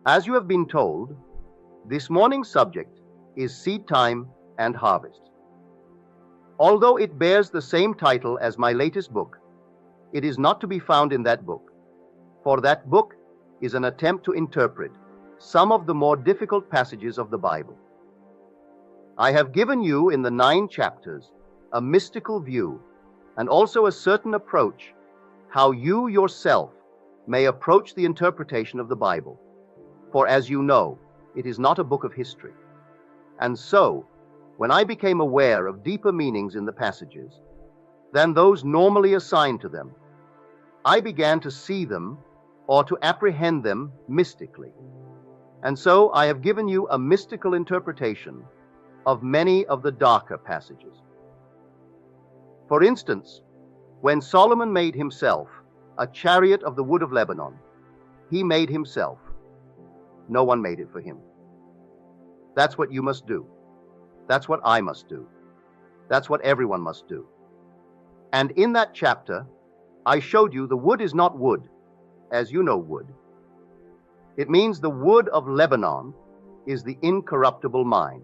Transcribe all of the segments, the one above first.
As you have been told, this morning's subject is seed time and harvest. Although it bears the same title as my latest book, it is not to be found in that book, for that book is an attempt to interpret some of the more difficult passages of the Bible. I have given you in the 9 chapters a mystical view and also a certain approach how you yourself may approach the interpretation of the Bible. For as you know, it is not a book of history. And so, when I became aware of deeper meanings in the passages than those normally assigned to them, I began to see them or to apprehend them mystically. And so I have given you a mystical interpretation of many of the darker passages. For instance, when Solomon made himself a chariot of the wood of Lebanon, he made himself. No one made it for him. That's what you must do. That's what I must do. That's what everyone must do. And in that chapter, I showed you the wood is not wood, as you know wood. It means the wood of Lebanon is the incorruptible mind.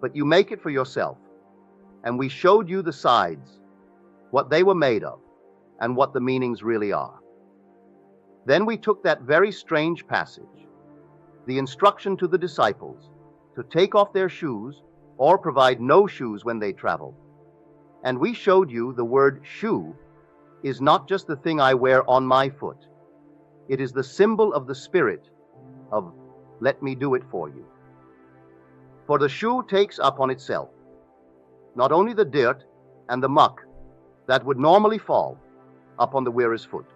But you make it for yourself. And we showed you the sides, what they were made of, and what the meanings really are. Then we took that very strange passage, the instruction to the disciples to take off their shoes or provide no shoes when they traveled. And we showed you the word shoe is not just the thing I wear on my foot. It is the symbol of the Spirit of let me do it for you. For the shoe takes up on itself not only the dirt and the muck that would normally fall upon the wearer's foot,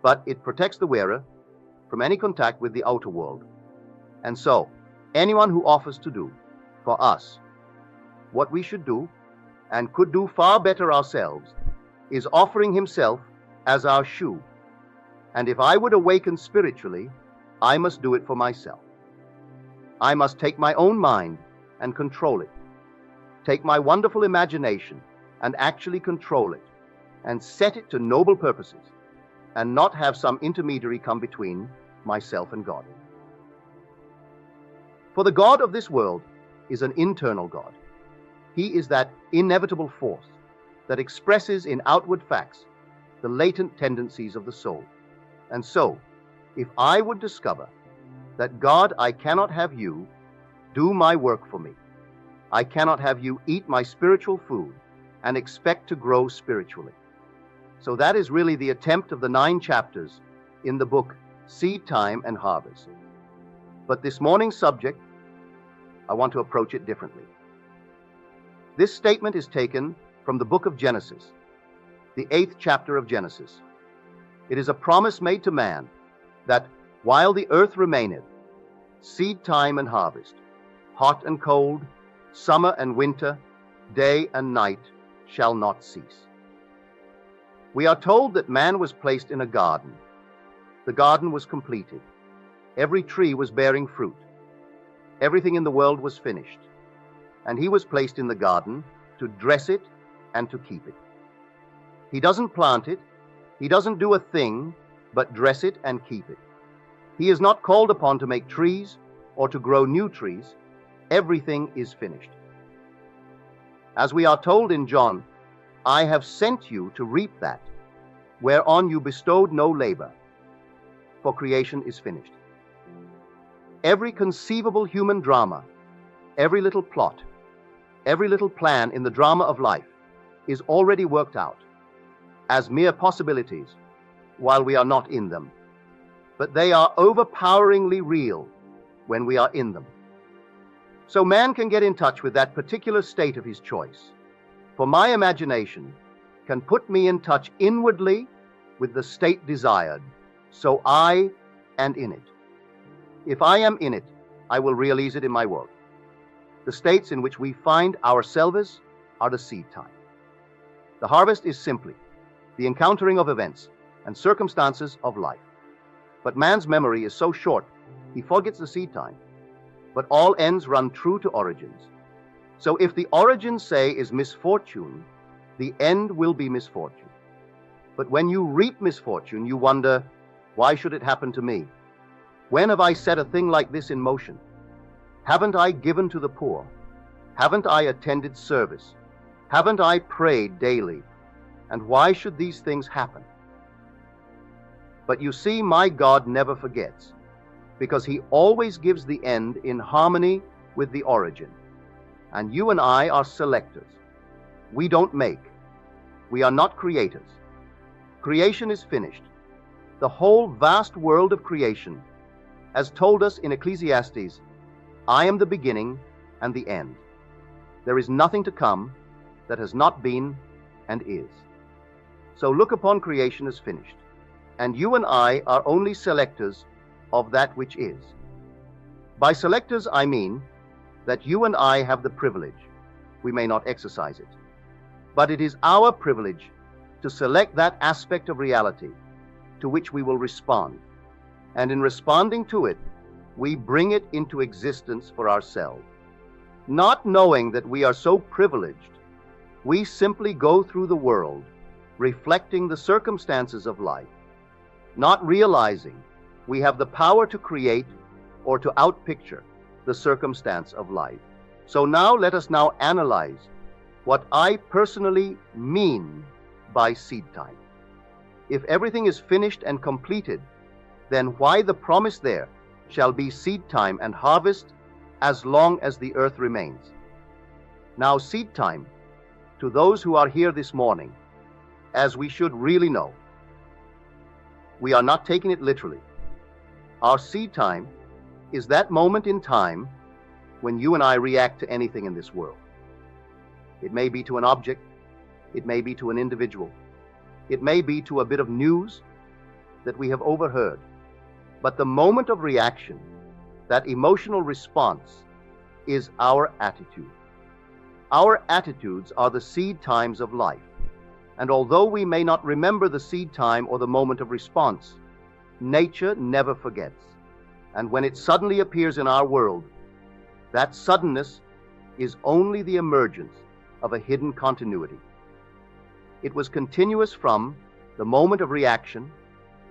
but it protects the wearer from any contact with the outer world. And so, anyone who offers to do for us what we should do and could do far better ourselves is offering himself as our shoe. And if I would awaken spiritually, I must do it for myself. I must take my own mind and control it, take my wonderful imagination and actually control it, and set it to noble purposes, and not have some intermediary come between myself and God. For the God of this world is an internal God. He is that inevitable force that expresses in outward facts the latent tendencies of the soul. And so, if I would discover that God, I cannot have you do my work for me, I cannot have you eat my spiritual food and expect to grow spiritually. So that is really the attempt of the 9 chapters in the book Seed Time and Harvest. But this morning's subject, I want to approach it differently. This statement is taken from the book of Genesis, the 8th chapter of Genesis. It is a promise made to man that while the earth remaineth, seed time and harvest, hot and cold, summer and winter, day and night shall not cease. We are told that man was placed in a garden. The garden was completed. Every tree was bearing fruit. Everything in the world was finished. And he was placed in the garden to dress it and to keep it. He doesn't plant it. He doesn't do a thing but dress it and keep it. He is not called upon to make trees or to grow new trees. Everything is finished. As we are told in John, I have sent you to reap that, whereon you bestowed no labor, for creation is finished. Every conceivable human drama, every little plot, every little plan in the drama of life is already worked out as mere possibilities while we are not in them. But they are overpoweringly real when we are in them. So man can get in touch with that particular state of his choice. For my imagination can put me in touch inwardly with the state desired, so I am in it. If I am in it, I will realize it in my world. The states in which we find ourselves are the seed time. The harvest is simply the encountering of events and circumstances of life. But man's memory is so short, he forgets the seed time. But all ends run true to origins. So if the origin, say, is misfortune, the end will be misfortune. But when you reap misfortune, you wonder, why should it happen to me? When have I set a thing like this in motion? Haven't I given to the poor? Haven't I attended service? Haven't I prayed daily? And why should these things happen? But you see, my God never forgets, because he always gives the end in harmony with the origin. And you and I are selectors. We don't make. We are not creators. Creation is finished. The whole vast world of creation, as told us in Ecclesiastes, I am the beginning and the end. There is nothing to come that has not been and is. So look upon creation as finished, and you and I are only selectors of that which is. By selectors I mean that you and I have the privilege, we may not exercise it, but it is our privilege to select that aspect of reality to which we will respond, and in responding to it, we bring it into existence for ourselves. Not knowing that we are so privileged, we simply go through the world reflecting the circumstances of life, not realizing we have the power to create or to outpicture the circumstance of life. So now let us now analyze what I personally mean by seed time. If everything is finished and completed, then why the promise there shall be seed time and harvest as long as the earth remains? Now, seed time, to those who are here this morning, as we should really know, we are not taking it literally. Our seed time is that moment in time when you and I react to anything in this world. It may be to an object, it may be to an individual, it may be to a bit of news that we have overheard. But the moment of reaction, that emotional response, is our attitude. Our attitudes are the seed times of life. And although we may not remember the seed time or the moment of response, nature never forgets. And when it suddenly appears in our world, that suddenness is only the emergence of a hidden continuity. It was continuous from the moment of reaction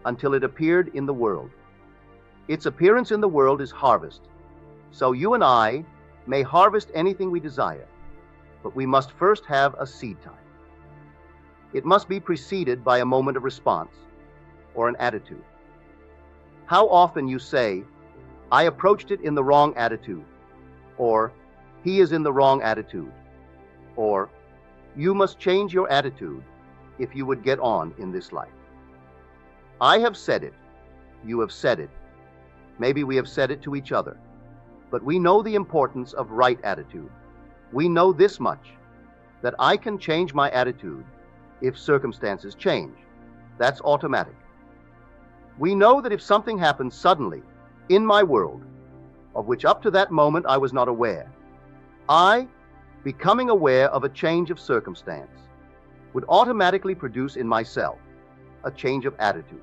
until it appeared in the world. Its appearance in the world is harvest. So you and I may harvest anything we desire, but we must first have a seed time. It must be preceded by a moment of response or an attitude. How often you say, I approached it in the wrong attitude, or he is in the wrong attitude, or you must change your attitude if you would get on in this life. I have said it, you have said it, maybe we have said it to each other, but we know the importance of right attitude. We know this much, that I can change my attitude if circumstances change. That's automatic. We know that if something happens suddenly in my world, of which up to that moment I was not aware, I, becoming aware of a change of circumstance, would automatically produce in myself a change of attitude.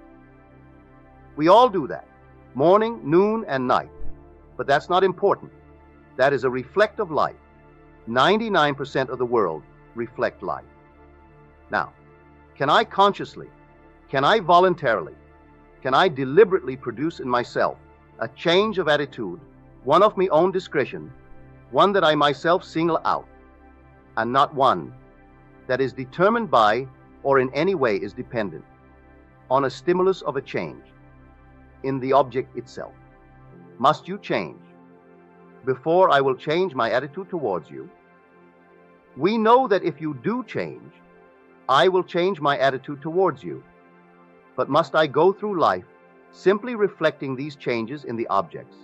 We all do that, morning, noon, and night. But that's not important. That is a reflect of life. 99% of the world reflect life. Now, can I consciously, can I voluntarily, can I deliberately produce in myself a change of attitude, one of my own discretion, one that I myself single out, and not one that is determined by or in any way is dependent on a stimulus of a change in the object itself? Must you change before I will change my attitude towards you? We know that if you do change, I will change my attitude towards you. But must I go through life simply reflecting these changes in the objects?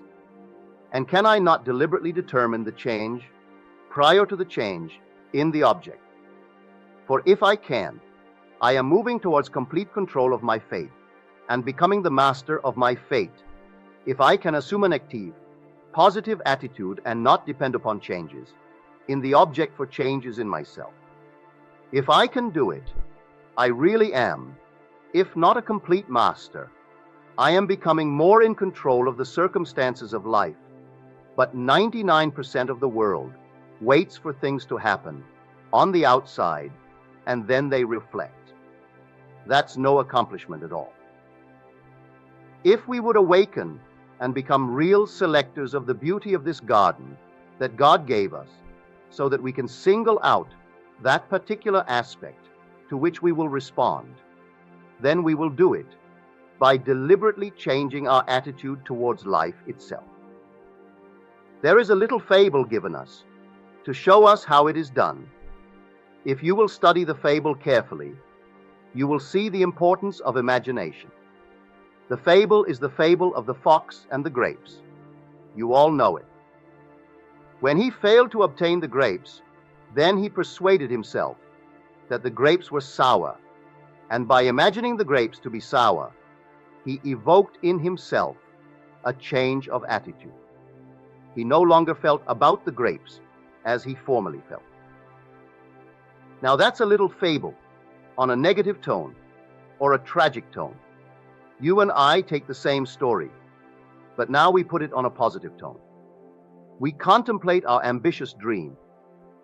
And can I not deliberately determine the change prior to the change in the object? For if I can, I am moving towards complete control of my fate and becoming the master of my fate. If I can assume an active, positive attitude and not depend upon changes in the object for changes in myself. If I can do it, I really am, if not a complete master, I am becoming more in control of the circumstances of life. But 99% of the world waits for things to happen on the outside, and then they reflect. That's no accomplishment at all. If we would awaken and become real selectors of the beauty of this garden that God gave us, so that we can single out that particular aspect to which we will respond, then we will do it by deliberately changing our attitude towards life itself. There is a little fable given us to show us how it is done. If you will study the fable carefully, you will see the importance of imagination. The fable is the fable of the fox and the grapes. You all know it. When he failed to obtain the grapes, then he persuaded himself that the grapes were sour, and by imagining the grapes to be sour, he evoked in himself a change of attitude. He no longer felt about the grapes as he formerly felt. Now that's a little fable on a negative tone or a tragic tone. You and I take the same story, but now we put it on a positive tone. We contemplate our ambitious dream,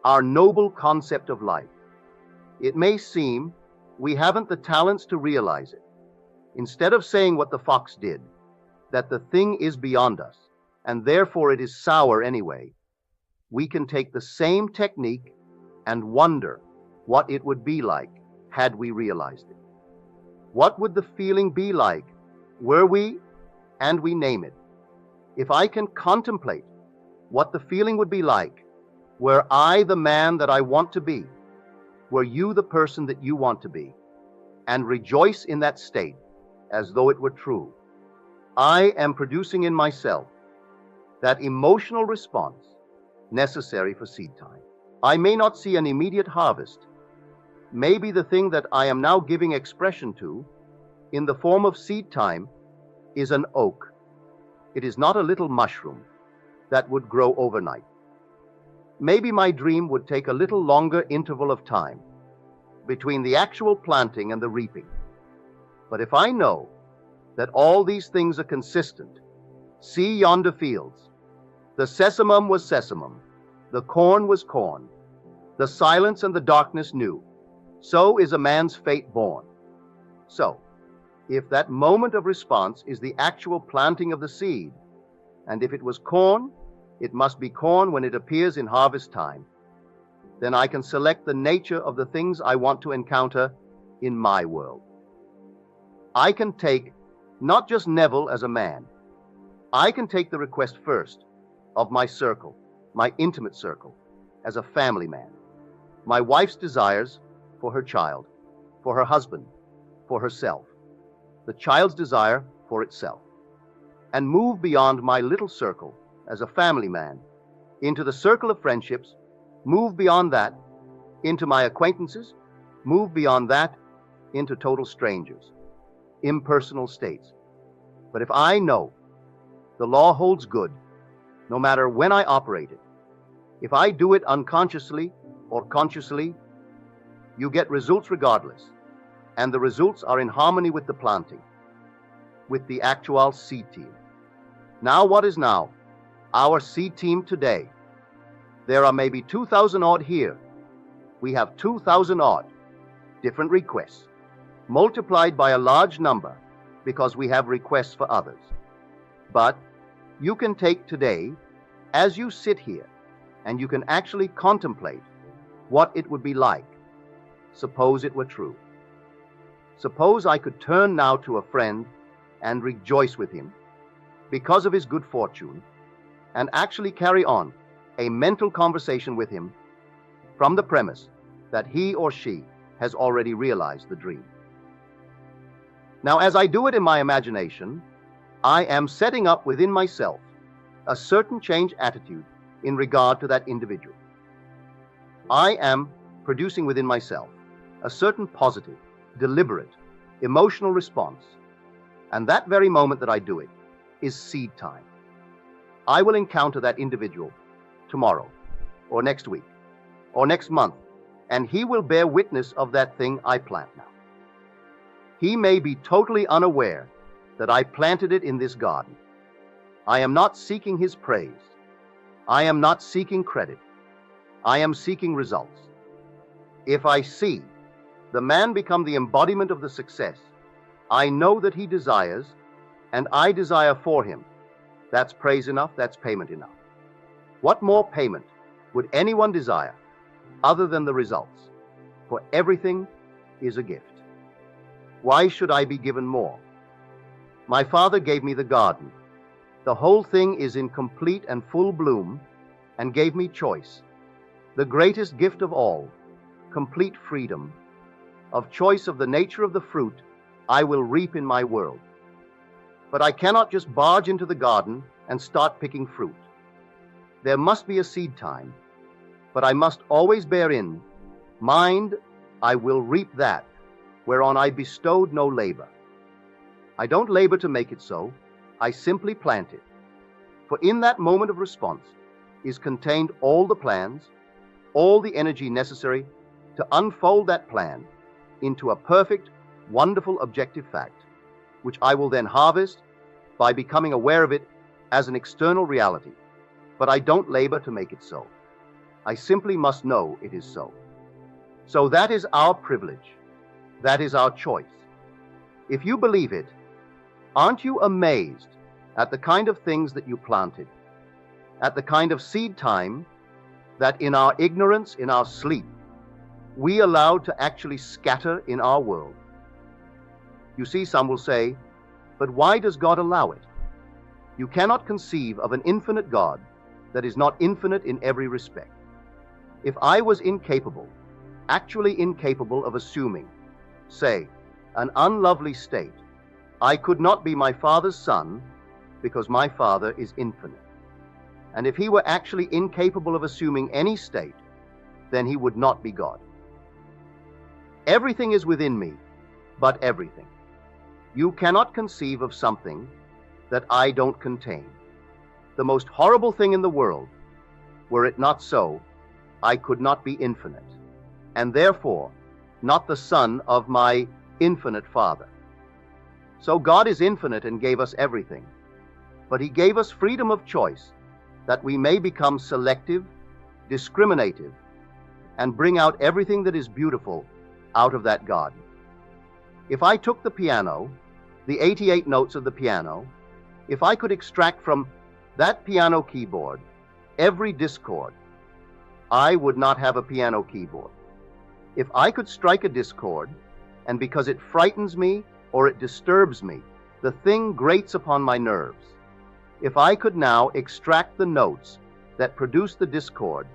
our noble concept of life. It may seem we haven't the talents to realize it. Instead of saying what the fox did, that the thing is beyond us, and therefore it is sour anyway, we can take the same technique and wonder what it would be like had we realized it. What would the feeling be like were we, and we name it? If I can contemplate what the feeling would be like were I the man that I want to be, were you the person that you want to be, and rejoice in that state as though it were true, I am producing in myself that emotional response necessary for seed time. I may not see an immediate harvest. Maybe the thing that I am now giving expression to in the form of seed time is an oak. It is not a little mushroom that would grow overnight. Maybe my dream would take a little longer interval of time between the actual planting and the reaping. But if I know that all these things are consistent, see yonder fields. The sesamum was sesamum, the corn was corn, the silence and the darkness knew. So is a man's fate born. So, if that moment of response is the actual planting of the seed, and if it was corn, it must be corn when it appears in harvest time, then I can select the nature of the things I want to encounter in my world. I can take not just Neville as a man. I can take the request first of my circle, my intimate circle, as a family man. My wife's desires for her child, for her husband, for herself, the child's desire for itself, and move beyond my little circle as a family man into the circle of friendships, move beyond that into my acquaintances, move beyond that into total strangers, impersonal states. But if I know the law holds good, no matter when I operate it, if I do it unconsciously or consciously, you get results regardless, and the results are in harmony with the planting, with the actual seed team. Now what is now our seed team today? There are maybe 2,000 odd here. We have 2,000 odd different requests, multiplied by a large number because we have requests for others. But you can take today, as you sit here, and you can actually contemplate what it would be like. Suppose it were true. Suppose I could turn now to a friend and rejoice with him because of his good fortune, and actually carry on a mental conversation with him from the premise that he or she has already realized the dream. Now, as I do it in my imagination, I am setting up within myself a certain change attitude in regard to that individual. I am producing within myself a certain positive, deliberate, emotional response. And that very moment that I do it is seed time. I will encounter that individual tomorrow, or next week, or next month, and he will bear witness of that thing I plant now. He may be totally unaware that I planted it in this garden. I am not seeking his praise. I am not seeking credit. I am seeking results. If I see the man become the embodiment of the success I know that he desires, and I desire for him, That's praise enough, that's payment enough. What more payment would anyone desire other than the results? For everything is a gift. Why should I be given more? My Father gave me the garden. The whole thing is in complete and full bloom, and gave me choice. The greatest gift of all, complete freedom of choice of the nature of the fruit I will reap in my world. But I cannot just barge into the garden and start picking fruit. There must be a seed time, but I must always bear in mind I will reap that whereon I bestowed no labor. I don't labor to make it so, I simply plant it. For in that moment of response is contained all the plans, all the energy necessary to unfold that plan into a perfect, wonderful objective fact, which I will then harvest by becoming aware of it as an external reality. But I don't labor to make it so. I simply must know it is so. So that is our privilege. That is our choice. If you believe it, aren't you amazed at the kind of things that you planted, at the kind of seed time that in our ignorance, in our sleep, we allowed to actually scatter in our world? You see, some will say, but why does God allow it? You cannot conceive of an infinite God that is not infinite in every respect. If I was incapable, actually incapable of assuming, say, an unlovely state, I could not be my Father's son because my Father is infinite. And if he were actually incapable of assuming any state, then he would not be God. Everything is within me, but everything. You cannot conceive of something that I don't contain. The most horrible thing in the world, were it not so, I could not be infinite, and therefore not the son of my infinite Father. So God is infinite and gave us everything, but he gave us freedom of choice that we may become selective, discriminative, and bring out everything that is beautiful out of that garden. If I took the piano, the 88 notes of the piano, if I could extract from that piano keyboard every discord, I would not have a piano keyboard. If I could strike a discord, and because it frightens me or it disturbs me, the thing grates upon my nerves, if I could now extract the notes that produce the discord,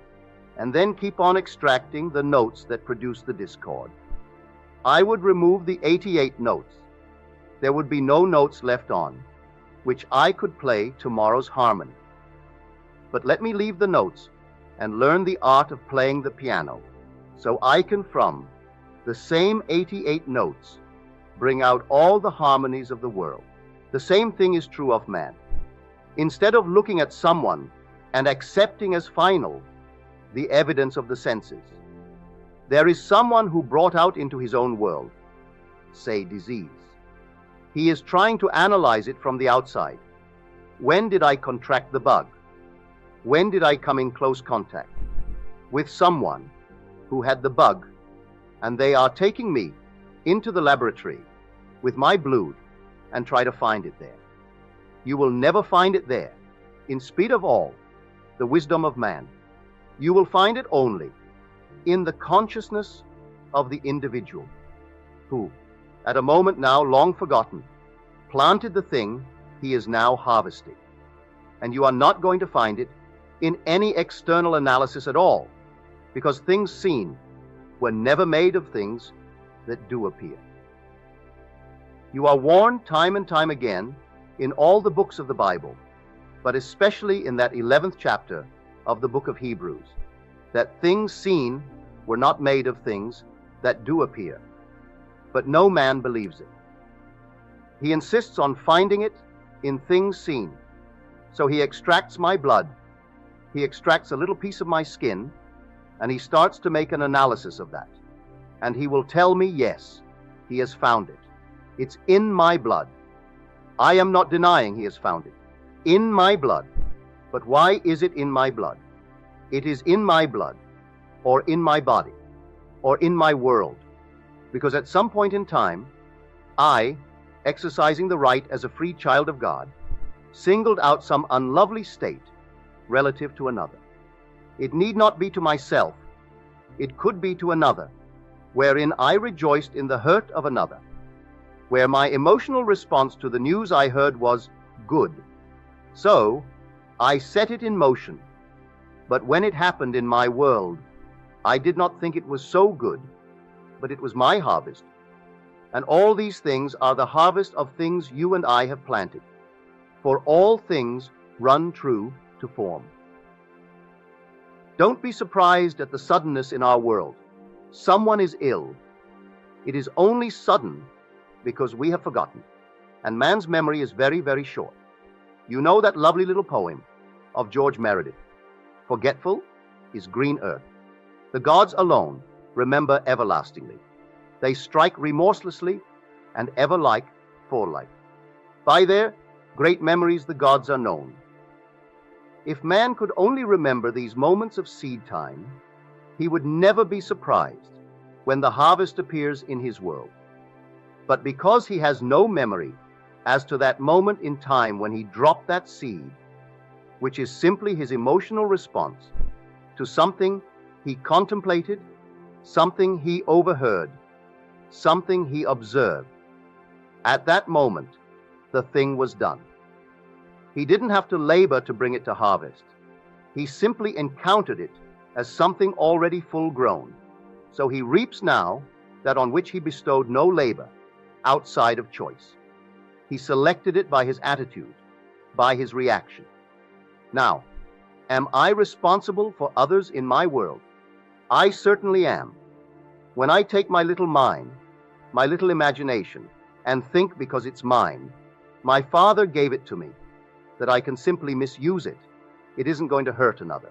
and then keep on extracting the notes that produce the discord, I would remove the 88 notes. There would be no notes left on, which I could play tomorrow's harmony. But let me leave the notes and learn the art of playing the piano, so I can from the same 88 notes bring out all the harmonies of the world. The same thing is true of man. Instead of looking at someone and accepting as final the evidence of the senses, there is someone who brought out into his own world, say, disease. He is trying to analyze it from the outside. When did I contract the bug? When did I come in close contact with someone who had the bug, and they are taking me into the laboratory with my blood and try to find it there? You will never find it there, in spite of all the wisdom of man. You will find it only in the consciousness of the individual who, at a moment now long forgotten, planted the thing he is now harvesting. And you are not going to find it in any external analysis at all, because things seen were never made of things that do appear. You are warned time and time again in all the books of the Bible, but especially in that 11th chapter of the book of Hebrews, that things seen were not made of things that do appear. But no man believes it. He insists on finding it in things seen. So he extracts my blood, he extracts a little piece of my skin, and he starts to make an analysis of that. And he will tell me, yes, he has found it. It's in my blood. I am not denying he has found it. In my blood. But why is it in my blood? It is in my blood, or in my body, or in my world, because at some point in time, I, exercising the right as a free child of God, singled out some unlovely state relative to another. It need not be to myself, it could be to another, wherein I rejoiced in the hurt of another, where my emotional response to the news I heard was good. So I set it in motion, but when it happened in my world, I did not think it was so good, but it was my harvest. And all these things are the harvest of things you and I have planted. For all things run true to form. Don't be surprised at the suddenness in our world. Someone is ill. It is only sudden because we have forgotten. And man's memory is very, very short. You know that lovely little poem of George Meredith, "Forgetful is green earth. The gods alone remember everlastingly. They strike remorselessly and ever like for like. By their great memories the gods are known." If man could only remember these moments of seed time, he would never be surprised when the harvest appears in his world. But because he has no memory as to that moment in time when he dropped that seed, which is simply his emotional response to something he contemplated, something he overheard, something he observed, at that moment, the thing was done. He didn't have to labor to bring it to harvest. He simply encountered it as something already full grown. So he reaps now that on which he bestowed no labor, outside of choice. He selected it by his attitude, by his reaction. Now, am I responsible for others in my world? I certainly am. When I take my little mind, my little imagination, and think because it's mine, my Father gave it to me, that I can simply misuse it. It isn't going to hurt another.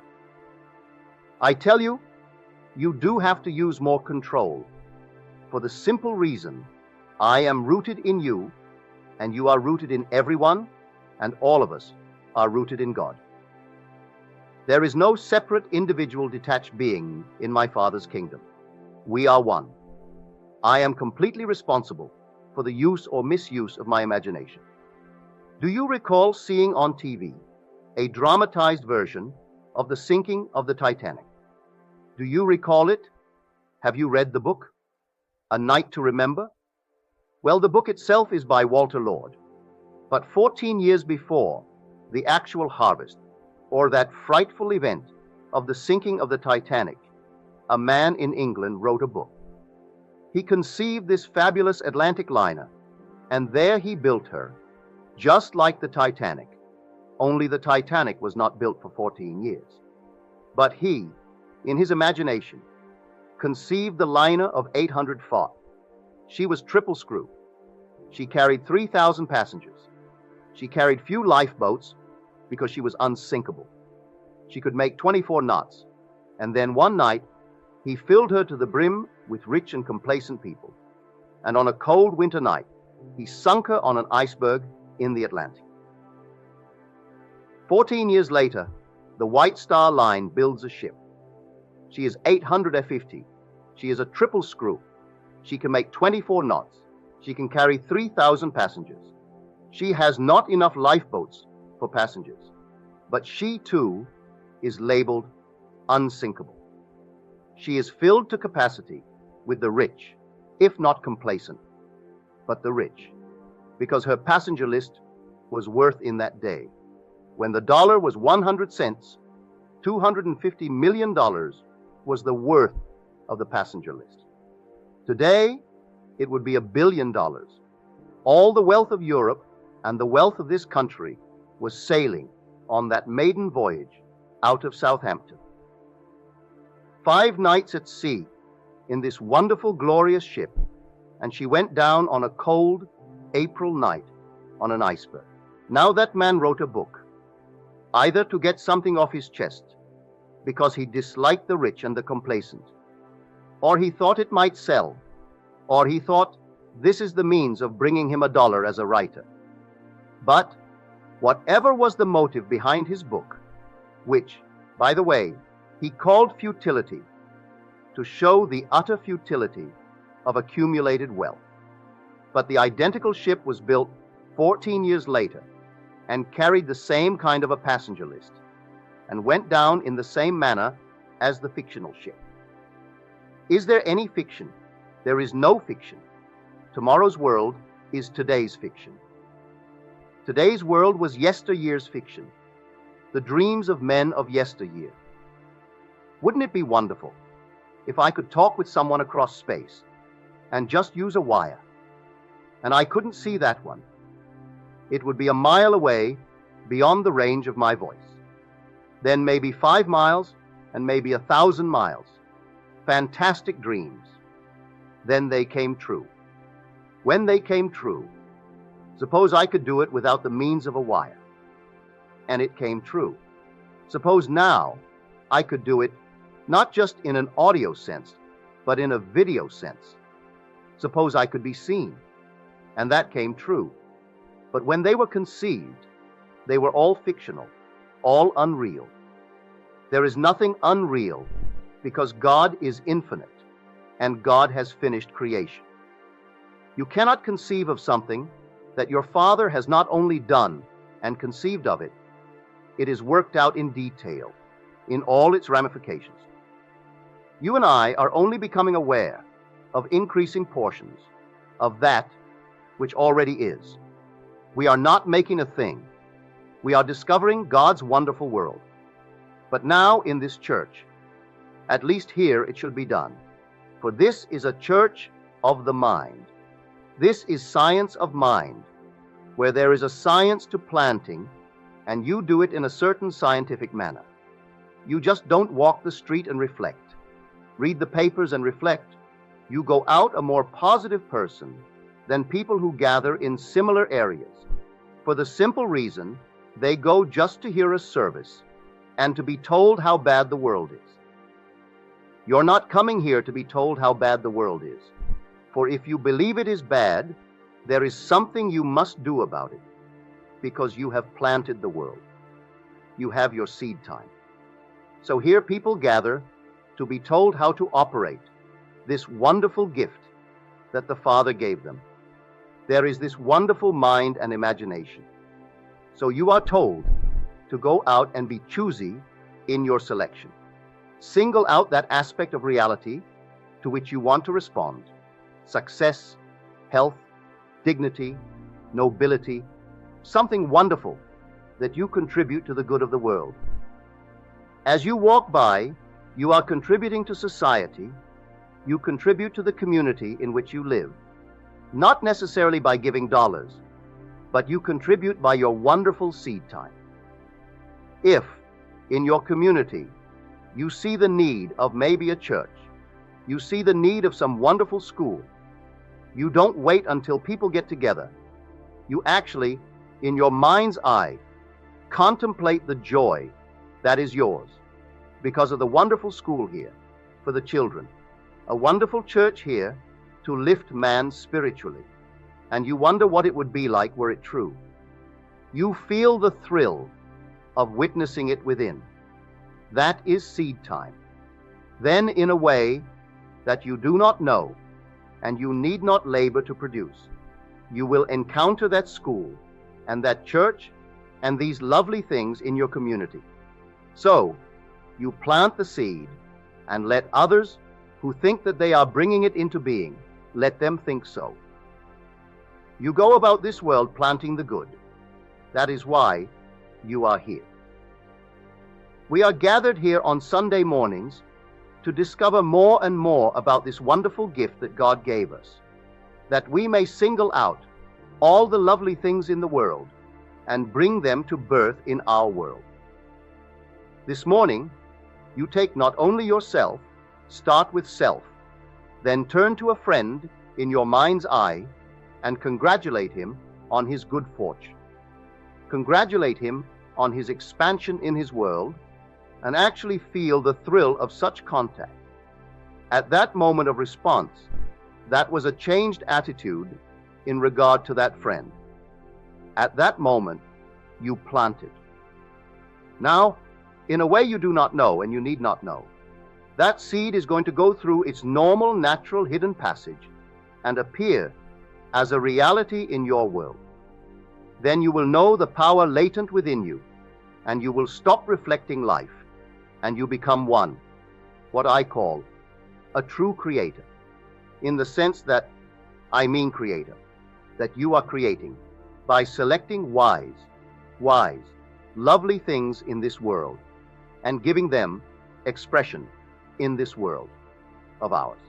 I tell you, you do have to use more control, for the simple reason I am rooted in you, and you are rooted in everyone, and all of us are rooted in God. There is no separate individual detached being in my Father's kingdom. We are one. I am completely responsible for the use or misuse of my imagination. Do you recall seeing on TV a dramatized version of the sinking of the Titanic? Do you recall it? Have you read the book, A Night to Remember? Well, the book itself is by Walter Lord. But 14 years before the actual harvest, or that frightful event of the sinking of the Titanic, a man in England wrote a book. He conceived this fabulous Atlantic liner, and there he built her, just like the Titanic, only the Titanic was not built for 14 years. But he, in his imagination, conceived the liner of 800 feet. She was triple screw. She carried 3,000 passengers. She carried few lifeboats because she was unsinkable. She could make 24 knots, and then one night he filled her to the brim with rich and complacent people. And on a cold winter night, he sunk her on an iceberg in the Atlantic. 14 years later, the White Star Line builds a ship. She is 800 feet. She is a triple screw. She can make 24 knots. She can carry 3,000 passengers. She has not enough lifeboats for passengers, but she too is labeled unsinkable. She is filled to capacity with the rich, if not complacent, but the rich, because her passenger list was worth in that day. When the dollar was 100 cents, $250 million was the worth of the passenger list. Today, it would be $1 billion. All the wealth of Europe and the wealth of this country was sailing on that maiden voyage out of Southampton. 5 nights at sea in this wonderful, glorious ship, and she went down on a cold April night on an iceberg. Now that man wrote a book, either to get something off his chest, because he disliked the rich and the complacent, or he thought it might sell, or he thought this is the means of bringing him $1 as a writer. But whatever was the motive behind his book, which, by the way, he called futility, to show the utter futility of accumulated wealth. But the identical ship was built 14 years later, and carried the same kind of a passenger list, and went down in the same manner as the fictional ship. Is there any fiction? There is no fiction. Tomorrow's world is today's fiction. Today's world was yesteryear's fiction, the dreams of men of yesteryear. Wouldn't it be wonderful if I could talk with someone across space and just use a wire, and I couldn't see that one? It would be a mile away, beyond the range of my voice. Then maybe 5 miles, and maybe 1,000 miles. Fantastic dreams. Then they came true. When they came true, suppose I could do it without the means of a wire. And it came true. Suppose now I could do it not just in an audio sense, but in a video sense. Suppose I could be seen. And that came true. But when they were conceived, they were all fictional, all unreal. There is nothing unreal because God is infinite and God has finished creation. You cannot conceive of something that your Father has not only done and conceived of it, it is worked out in detail, in all its ramifications. You and I are only becoming aware of increasing portions of that which already is. We are not making a thing. We are discovering God's wonderful world. But now in this church, at least here it should be done. For this is a church of the mind. This is science of mind, where there is a science to planting, and you do it in a certain scientific manner. You just don't walk the street and reflect, read the papers and reflect. You go out a more positive person than people who gather in similar areas, for the simple reason they go just to hear a service and to be told how bad the world is. You're not coming here to be told how bad the world is, for if you believe it is bad, there is something you must do about it, because you have planted the world. You have your seed time. So here people gather to be told how to operate this wonderful gift that the Father gave them. There is this wonderful mind and imagination. So you are told to go out and be choosy in your selection. Single out that aspect of reality to which you want to respond. Success, health, dignity, nobility, something wonderful that you contribute to the good of the world. As you walk by, you are contributing to society. You contribute to the community in which you live, not necessarily by giving dollars, but you contribute by your wonderful seed time. If, in your community, you see the need of maybe a church, you see the need of some wonderful school, you don't wait until people get together. You actually, in your mind's eye, contemplate the joy that is yours because of the wonderful school here for the children, a wonderful church here to lift man spiritually, and you wonder what it would be like were it true. You feel the thrill of witnessing it within. That is seed time. Then, in a way that you do not know and you need not labor to produce, you will encounter that school and that church and these lovely things in your community. So, you plant the seed and let others who think that they are bringing it into being, let them think so. You go about this world planting the good. That is why you are here. We are gathered here on Sunday mornings to discover more and more about this wonderful gift that God gave us, that we may single out all the lovely things in the world and bring them to birth in our world. This morning, you take not only yourself, start with self, then turn to a friend in your mind's eye and congratulate him on his good fortune. Congratulate him on his expansion in his world, and actually feel the thrill of such contact. At that moment of response, that was a changed attitude in regard to that friend. At that moment, you planted. Now, in a way you do not know and you need not know, that seed is going to go through its normal, natural, hidden passage and appear as a reality in your world. then you will know the power latent within you, and you will stop reflecting life, and you become one, what I call a true creator, in the sense that I mean creator, that you are creating by selecting wise, lovely things in this world and giving them expression in this world of ours.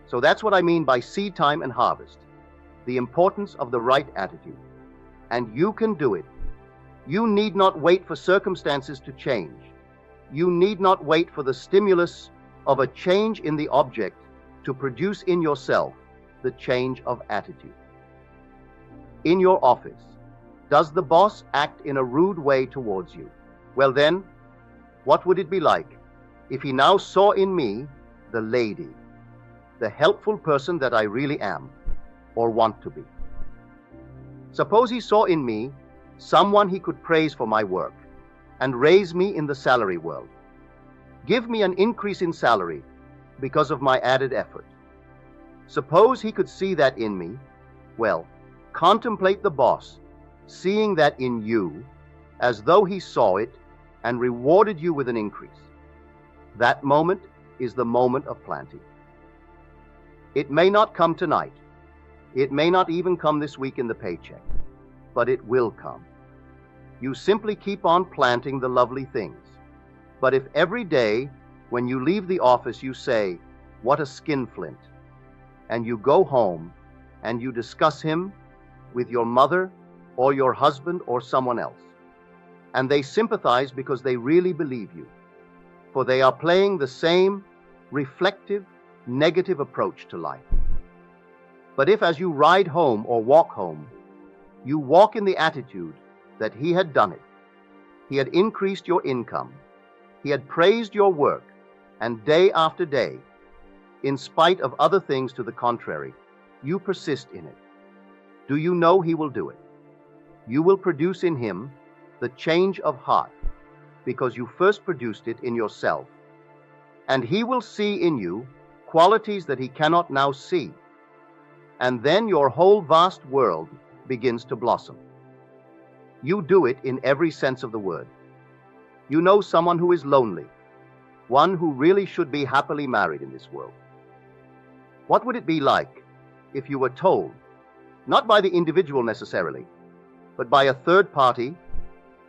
So that's what I mean by seed time and harvest, the importance of the right attitude. And you can do it. You need not wait for circumstances to change. You need not wait for the stimulus of a change in the object to produce in yourself the change of attitude. In your office, does the boss act in a rude way towards you? Well then, what would it be like if he now saw in me the lady, the helpful person that I really am or want to be? Suppose he saw in me someone he could praise for my work and raise me in the salary world. Give me an increase in salary because of my added effort. Suppose he could see that in me. Well, contemplate the boss seeing that in you as though he saw it and rewarded you with an increase. That moment is the moment of planting. It may not come tonight. It may not even come this week in the paycheck, but it will come. You simply keep on planting the lovely things. But if every day when you leave the office you say, "What a skinflint," and you go home and you discuss him with your mother or your husband or someone else, and they sympathize because they really believe you, for they are playing the same reflective, negative approach to life. But if as you ride home or walk home, you walk in the attitude that he had done it, he had increased your income, he had praised your work, and day after day, in spite of other things to the contrary, you persist in it, do you know he will do it? You will produce in him the change of heart because you first produced it in yourself. And he will see in you qualities that he cannot now see. And then your whole vast world begins to blossom. You do it in every sense of the word. You know someone who is lonely, one who really should be happily married in this world. What would it be like if you were told, not by the individual necessarily, but by a third party,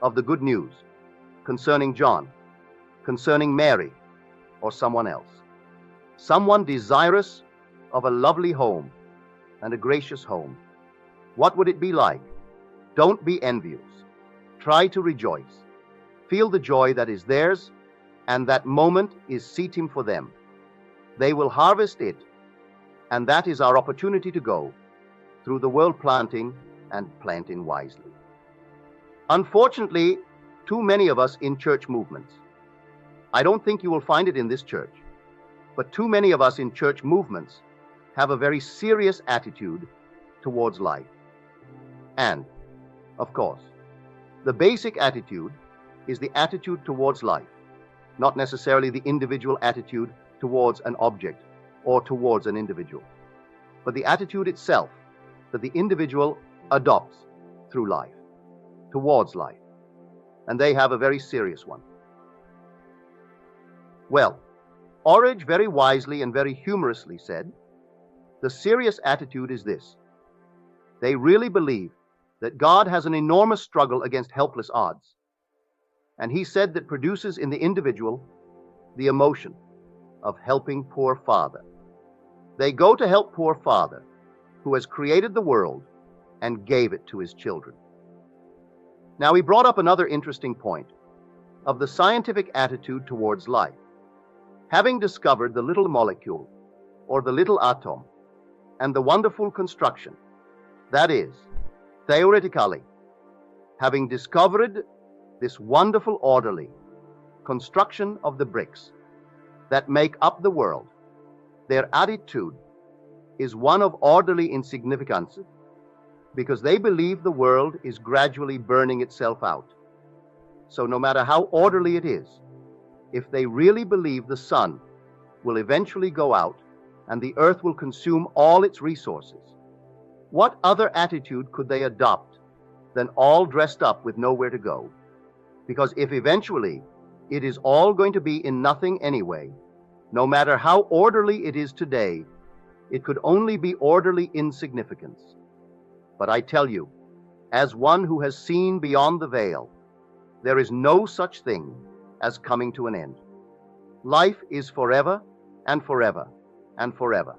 of the good news concerning John, concerning Mary, or someone else? Someone desirous of a lovely home and a gracious home. What would it be like? Don't be envious. Try to rejoice. Feel the joy that is theirs, and that moment is seed time for them. They will harvest it, and that is our opportunity to go through the world planting and planting wisely. Unfortunately, too many of us in church movements, I don't think you will find it in this church, but too many of us in church movements have a very serious attitude towards life. And, of course, the basic attitude is the attitude towards life, not necessarily the individual attitude towards an object or towards an individual, but the attitude itself that the individual adopts through life, towards life. And they have a very serious one. Well, Orridge very wisely and very humorously said, the serious attitude is this: they really believe that God has an enormous struggle against helpless odds. And he said that produces in the individual the emotion of helping poor Father. They go to help poor Father, who has created the world and gave it to his children. Now he brought up another interesting point of the scientific attitude towards life. Having discovered the little molecule or the little atom and the wonderful construction, that is, theoretically, having discovered this wonderful orderly construction of the bricks that make up the world, their attitude is one of orderly insignificance, because they believe the world is gradually burning itself out. So no matter how orderly it is, if they really believe the sun will eventually go out and the earth will consume all its resources, what other attitude could they adopt than all dressed up with nowhere to go. Because if eventually it is all going to be in nothing anyway, no matter how orderly it is today, it could only be orderly insignificance. But I tell you, as one who has seen beyond the veil, there is no such thing as coming to an end. Life is forever and forever and forever.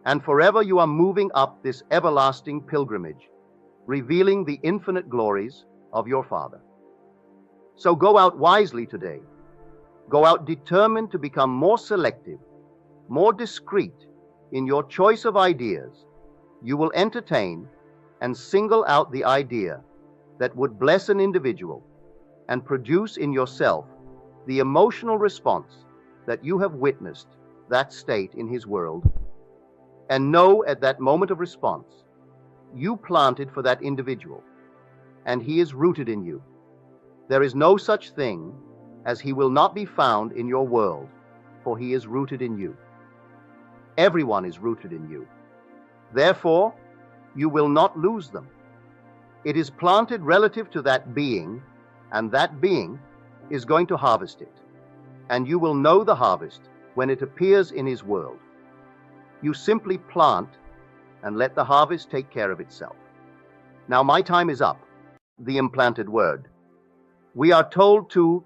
And forever you are moving up this everlasting pilgrimage, revealing the infinite glories of your Father. So go out wisely today. Go out determined to become more selective, more discreet in your choice of ideas. You will entertain and single out the idea that would bless an individual and produce in yourself the emotional response that you have witnessed that state in his world. And know at that moment of response, you planted for that individual, and he is rooted in you. There is no such thing as he will not be found in your world, for he is rooted in you. Everyone is rooted in you. Therefore, you will not lose them. It is planted relative to that being, and that being is going to harvest it. And you will know the harvest when it appears in his world. You simply plant and let the harvest take care of itself. Now my time is up. The implanted word. We are told to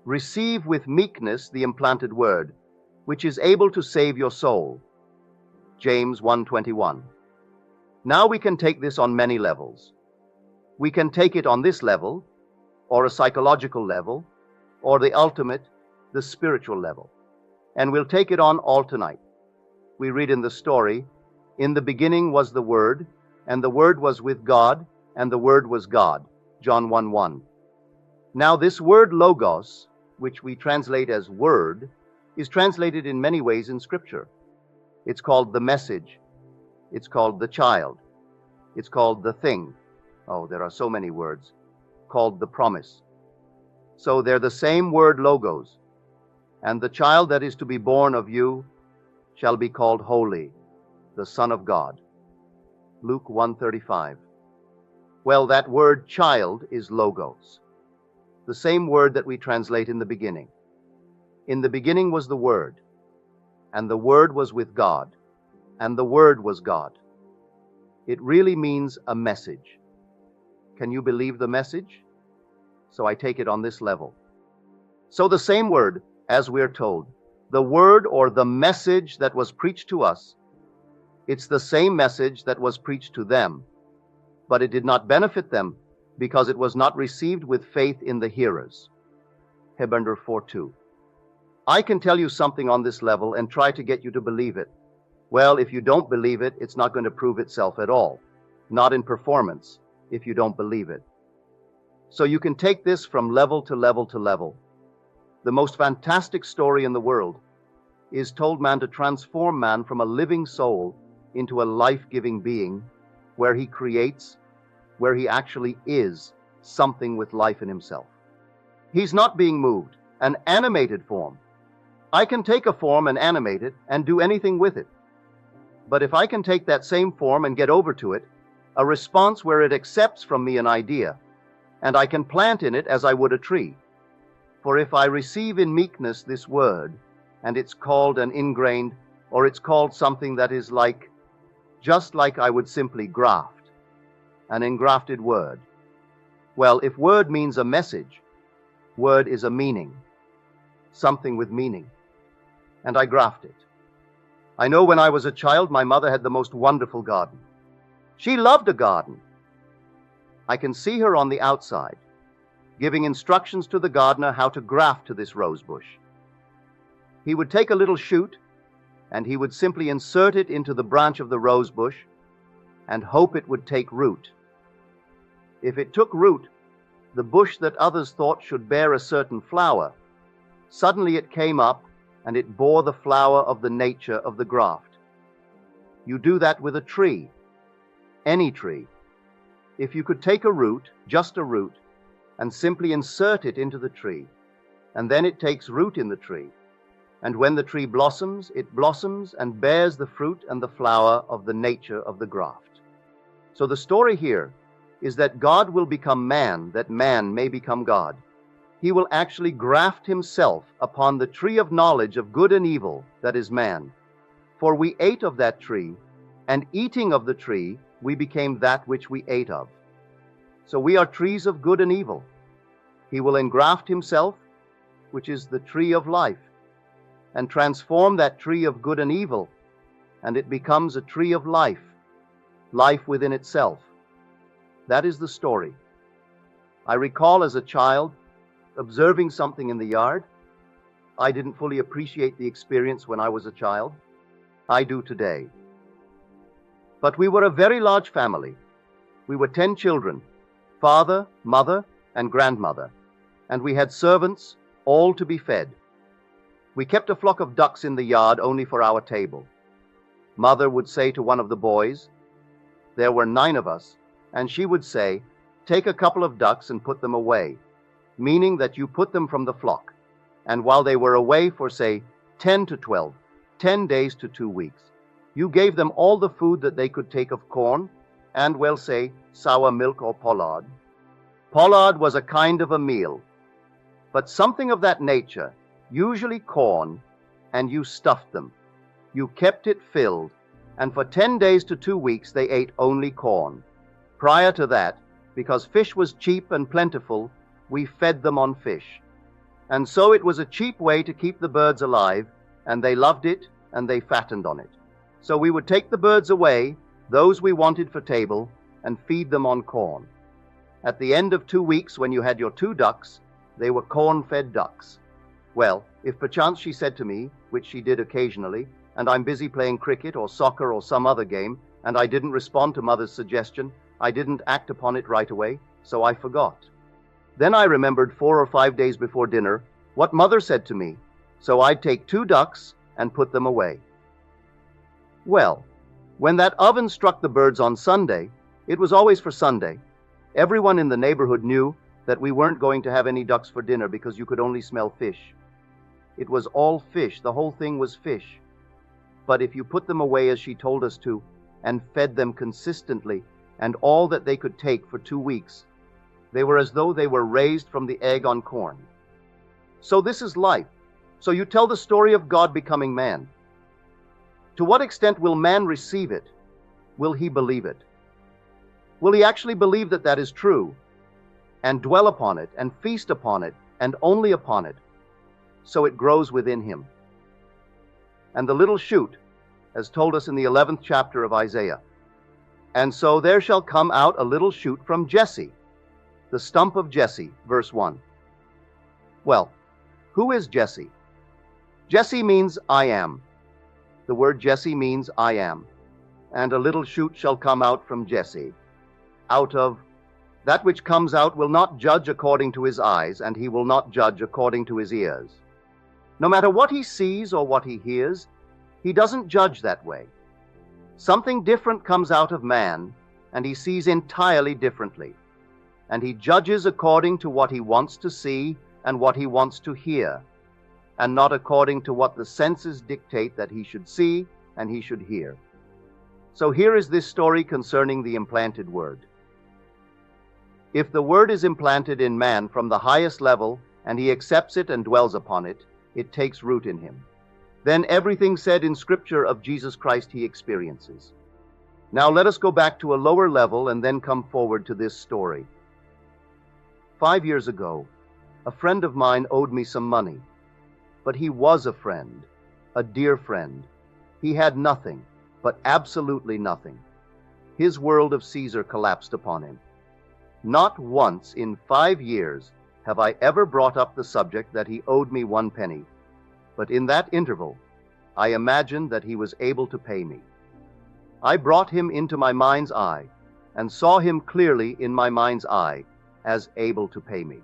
receive with meekness the implanted word, which is able to save your soul. James 1:21. Now we can take this on many levels. We can take it on this level, or a psychological level, or the ultimate, the spiritual level. And we'll take it on all tonight. We read in the story, in the beginning was the Word, and the Word was with God, and the Word was God. John 1:1. Now this word logos, which we translate as word, is translated in many ways in Scripture. It's called the message. It's called the child. It's called the thing. Oh, there are so many words. Called the promise. So they're the same word logos. And the child that is to be born of you shall be called holy, the Son of God. Luke 1:35. Well, that word child is logos, the same word that we translate in the beginning. In the beginning was the Word, and the Word was with God, and the Word was God. It really means a message. Can you believe the message? So I take it on this level. So the same word, as we're told, the word or the message that was preached to us, it's the same message that was preached to them, but it did not benefit them because it was not received with faith in the hearers. Hebrews 4:2. I can tell you something on this level and try to get you to believe it. Well, if you don't believe it, it's not going to prove itself at all. Not in performance, if you don't believe it. So you can take this from level to level to level. The most fantastic story in the world is told man to transform man from a living soul into a life-giving being where he creates, where he actually is something with life in himself. He's not being moved, an animated form. I can take a form and animate it and do anything with it. But if I can take that same form and get over to it, a response where it accepts from me an idea, and I can plant in it as I would a tree. For if I receive in meekness this word, and it's called an ingrained, or it's called something that is like, just like I would simply graft, an engrafted word. Well, if word means a message, word is a meaning, something with meaning, and I graft it. I know when I was a child, my mother had the most wonderful garden. She loved a garden. I can see her on the outside, giving instructions to the gardener how to graft to this rose bush. He would take a little shoot, and he would simply insert it into the branch of the rose bush and hope it would take root. If it took root, the bush that others thought should bear a certain flower, suddenly it came up and it bore the flower of the nature of the graft. You do that with a tree, any tree. If you could take a root, just a root, and simply insert it into the tree, and then it takes root in the tree, and when the tree blossoms, it blossoms and bears the fruit and the flower of the nature of the graft. So the story here is that God will become man, that man may become God. He will actually graft himself upon the tree of knowledge of good and evil, that is man. For we ate of that tree, and eating of the tree, we became that which we ate of. So we are trees of good and evil. He will engraft himself, which is the tree of life, and transform that tree of good and evil, and it becomes a tree of life, life within itself. That is the story. I recall as a child observing something in the yard. I didn't fully appreciate the experience when I was a child. I do today. But we were a very large family. We were 10 children, father, mother, and grandmother, and we had servants, all to be fed. We kept a flock of ducks in the yard only for our table. Mother would say to one of the boys, there were 9 of us, and she would say, take a couple of ducks and put them away, meaning that you put them from the flock, and while they were away for, say, 10 to 12, 10 days to 2 weeks, you gave them all the food that they could take of corn, and, well, say, sour milk or pollard. Pollard was a kind of a meal, but something of that nature, usually corn, and you stuffed them. You kept it filled, and for 10 days to 2 weeks they ate only corn. Prior to that, because fish was cheap and plentiful, we fed them on fish. And so it was a cheap way to keep the birds alive, and they loved it, and they fattened on it. So we would take the birds away, those we wanted for table, and feed them on corn. At the end of 2 weeks, when you had your 2 ducks, they were corn-fed ducks. Well, if perchance she said to me, which she did occasionally, and I'm busy playing cricket or soccer or some other game, and I didn't respond to Mother's suggestion, I didn't act upon it right away, so I forgot. Then I remembered 4 or 5 days before dinner what Mother said to me, so I'd take 2 ducks and put them away. Well, when that oven struck the birds on Sunday, it was always for Sunday. Everyone in the neighborhood knew that we weren't going to have any ducks for dinner because you could only smell fish. It was all fish, the whole thing was fish. But if you put them away as she told us to, and fed them consistently, and all that they could take for 2 weeks, they were as though they were raised from the egg on corn. So this is life. So you tell the story of God becoming man. To what extent will man receive it? Will he believe it? Will he actually believe that that is true, and dwell upon it, and feast upon it, and only upon it, so it grows within him? And the little shoot has told us in the 11th chapter of Isaiah, and so there shall come out a little shoot from Jesse, the stump of Jesse, verse 1. Well, who is Jesse? Jesse means I am. The word Jesse means I am. And a little shoot shall come out from Jesse. Out of that which comes out will not judge according to his eyes, and he will not judge according to his ears. No matter what he sees or what he hears, he doesn't judge that way. Something different comes out of man, and he sees entirely differently. And he judges according to what he wants to see and what he wants to hear, and not according to what the senses dictate that he should see and he should hear. So here is this story concerning the implanted word. If the word is implanted in man from the highest level, and he accepts it and dwells upon it, it takes root in him. Then everything said in Scripture of Jesus Christ he experiences. Now let us go back to a lower level and then come forward to this story. 5 years ago, a friend of mine owed me some money. But he was a friend, a dear friend. He had nothing, but absolutely nothing. His world of Caesar collapsed upon him. Not once in 5 years have I ever brought up the subject that he owed me 1 penny. But in that interval, I imagined that he was able to pay me. I brought him into my mind's eye and saw him clearly in my mind's eye as able to pay me.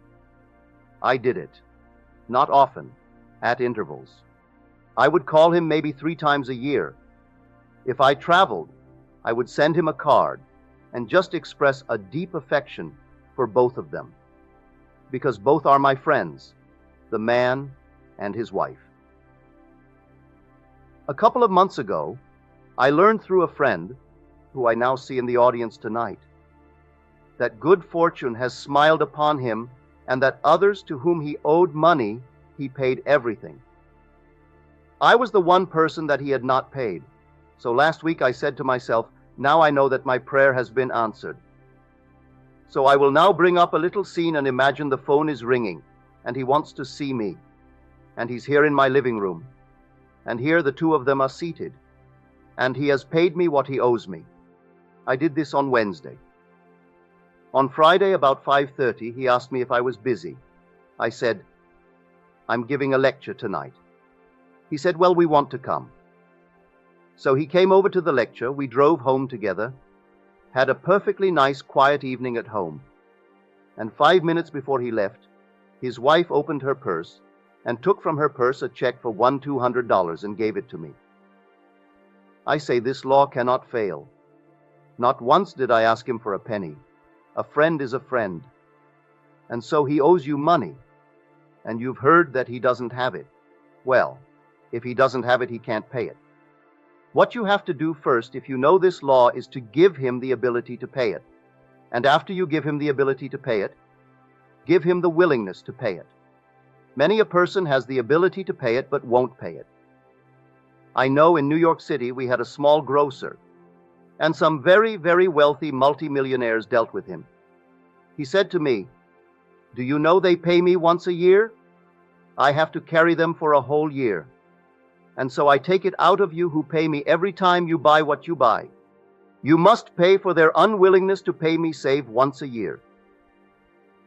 I did it, not often, at intervals. I would call him maybe 3 times a year. If I traveled, I would send him a card and just express a deep affection for both of them, because both are my friends, the man and his wife. A couple of months ago, I learned through a friend, who I now see in the audience tonight, that good fortune has smiled upon him, and that others to whom he owed money, he paid everything. I was the one person that he had not paid. So last week I said to myself, now I know that my prayer has been answered. So I will now bring up a little scene and imagine the phone is ringing, and he wants to see me. And he's here in my living room. And here the two of them are seated. And he has paid me what he owes me. I did this on Wednesday. On Friday, about 5:30, he asked me if I was busy. I said, I'm giving a lecture tonight. He said, well, we want to come. So he came over to the lecture, we drove home together, had a perfectly nice, quiet evening at home. And 5 minutes before he left, his wife opened her purse and took from her purse a check for $200 and gave it to me. I say this law cannot fail. Not once did I ask him for a penny. A friend is a friend. And so he owes you money, and you've heard that he doesn't have it. Well, if he doesn't have it, he can't pay it. What you have to do first, if you know this law, is to give him the ability to pay it. And after you give him the ability to pay it, give him the willingness to pay it. Many a person has the ability to pay it but won't pay it. I know in New York City we had a small grocer, and some very, very wealthy multimillionaires dealt with him. He said to me, do you know they pay me once a year? I have to carry them for a whole year. And so I take it out of you who pay me every time you buy what you buy. You must pay for their unwillingness to pay me save once a year.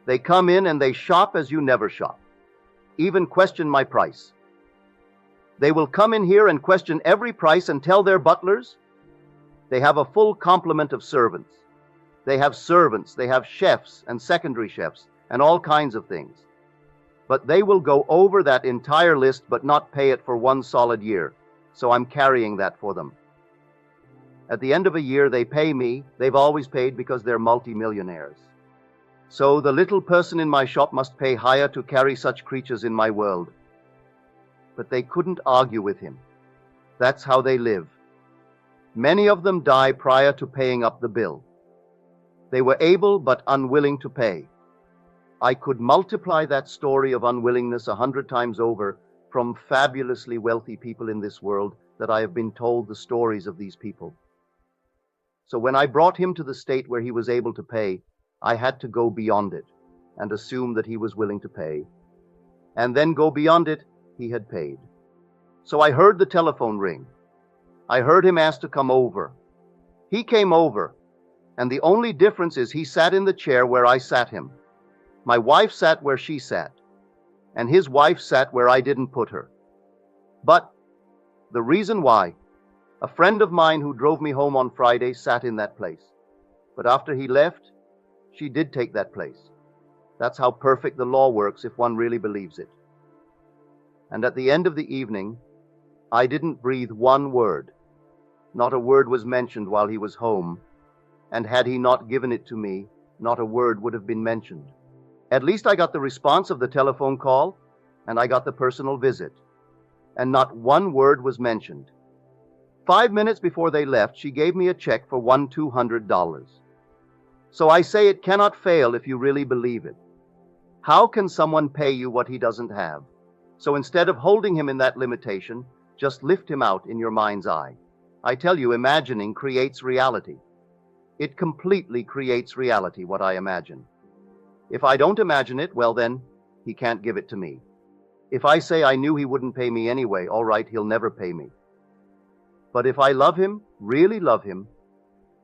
They come in and they shop as you never shop, even question my price. They will come in here and question every price and tell their butlers. They have a full complement of servants. They have chefs and secondary chefs and all kinds of things. But they will go over that entire list but not pay it for one solid year. So I'm carrying that for them. At the end of a year, they pay me. They've always paid because they're multimillionaires. So the little person in my shop must pay higher to carry such creatures in my world. But they couldn't argue with him. That's how they live. Many of them die prior to paying up the bill. They were able but unwilling to pay. I could multiply that story of unwillingness 100 times over from fabulously wealthy people in this world that I have been told the stories of these people. So when I brought him to the state where he was able to pay, I had to go beyond it and assume that he was willing to pay, and then go beyond it. He had paid. So I heard the telephone ring. I heard him ask to come over. He came over, and the only difference is he sat in the chair where I sat him. My wife sat where she sat, and his wife sat where I didn't put her. But the reason why, a friend of mine who drove me home on Friday sat in that place. But after he left, she did take that place. That's how perfect the law works if one really believes it. And at the end of the evening, I didn't breathe one word. Not a word was mentioned while he was home, and had he not given it to me, not a word would have been mentioned. At least I got the response of the telephone call, and I got the personal visit, and not one word was mentioned. 5 minutes before they left, she gave me a check for $200. So I say it cannot fail if you really believe it. How can someone pay you what he doesn't have? So instead of holding him in that limitation, just lift him out in your mind's eye. I tell you, imagining creates reality. It completely creates reality, what I imagine. If I don't imagine it, well then, he can't give it to me. If I say I knew he wouldn't pay me anyway, all right, he'll never pay me. But if I love him, really love him,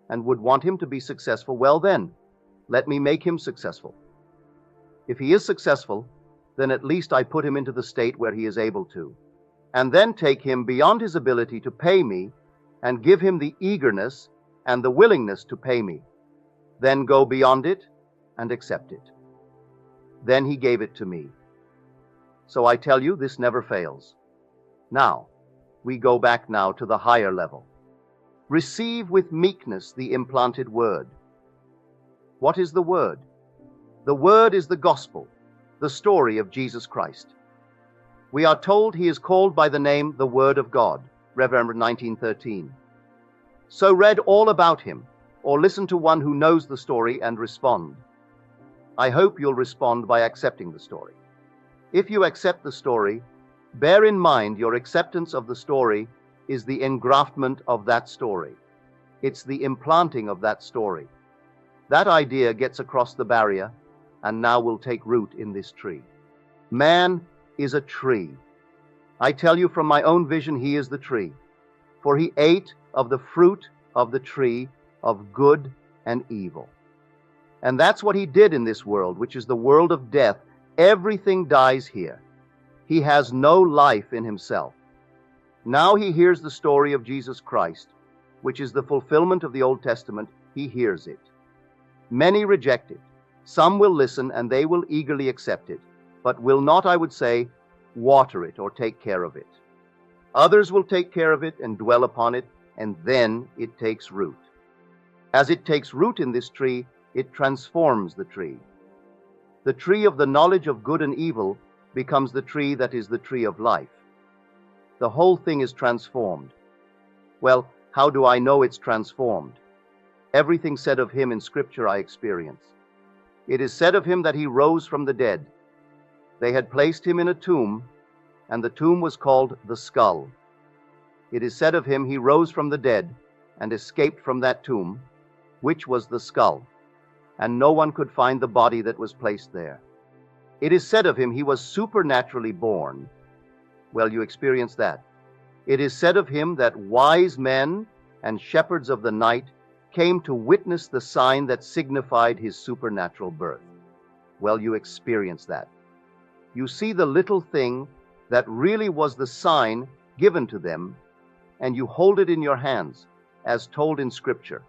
and would want him to be successful, well then, let me make him successful. If he is successful, then at least I put him into the state where he is able to, and then take him beyond his ability to pay me and give him the eagerness and the willingness to pay me. Then go beyond it and accept it. Then he gave it to me. So I tell you, this never fails. Now, we go back now to the higher level. Receive with meekness the implanted word. What is the word? The word is the gospel, the story of Jesus Christ. We are told he is called by the name the Word of God, Revelation 19:13. So read all about him, or listen to one who knows the story and respond. I hope you'll respond by accepting the story. If you accept the story, bear in mind your acceptance of the story is the engraftment of that story. It's the implanting of that story. That idea gets across the barrier and now will take root in this tree. Man is a tree. I tell you from my own vision, he is the tree. For he ate of the fruit of the tree of good and evil. And that's what he did in this world, which is the world of death. Everything dies here. He has no life in himself. Now he hears the story of Jesus Christ, which is the fulfillment of the Old Testament. He hears it. Many reject it. Some will listen and they will eagerly accept it, but will not, I would say, water it or take care of it. Others will take care of it and dwell upon it, and then it takes root. As it takes root in this tree, it transforms the tree. The tree of the knowledge of good and evil becomes the tree that is the tree of life. The whole thing is transformed. Well, how do I know it's transformed? Everything said of him in Scripture I experience. It is said of him that he rose from the dead. They had placed him in a tomb, and the tomb was called the skull. It is said of him he rose from the dead and escaped from that tomb, which was the skull, and no one could find the body that was placed there. It is said of him he was supernaturally born. Well, you experience that. It is said of him that wise men and shepherds of the night came to witness the sign that signified his supernatural birth. Well, you experience that. You see the little thing that really was the sign given to them, and you hold it in your hands, as told in Scripture.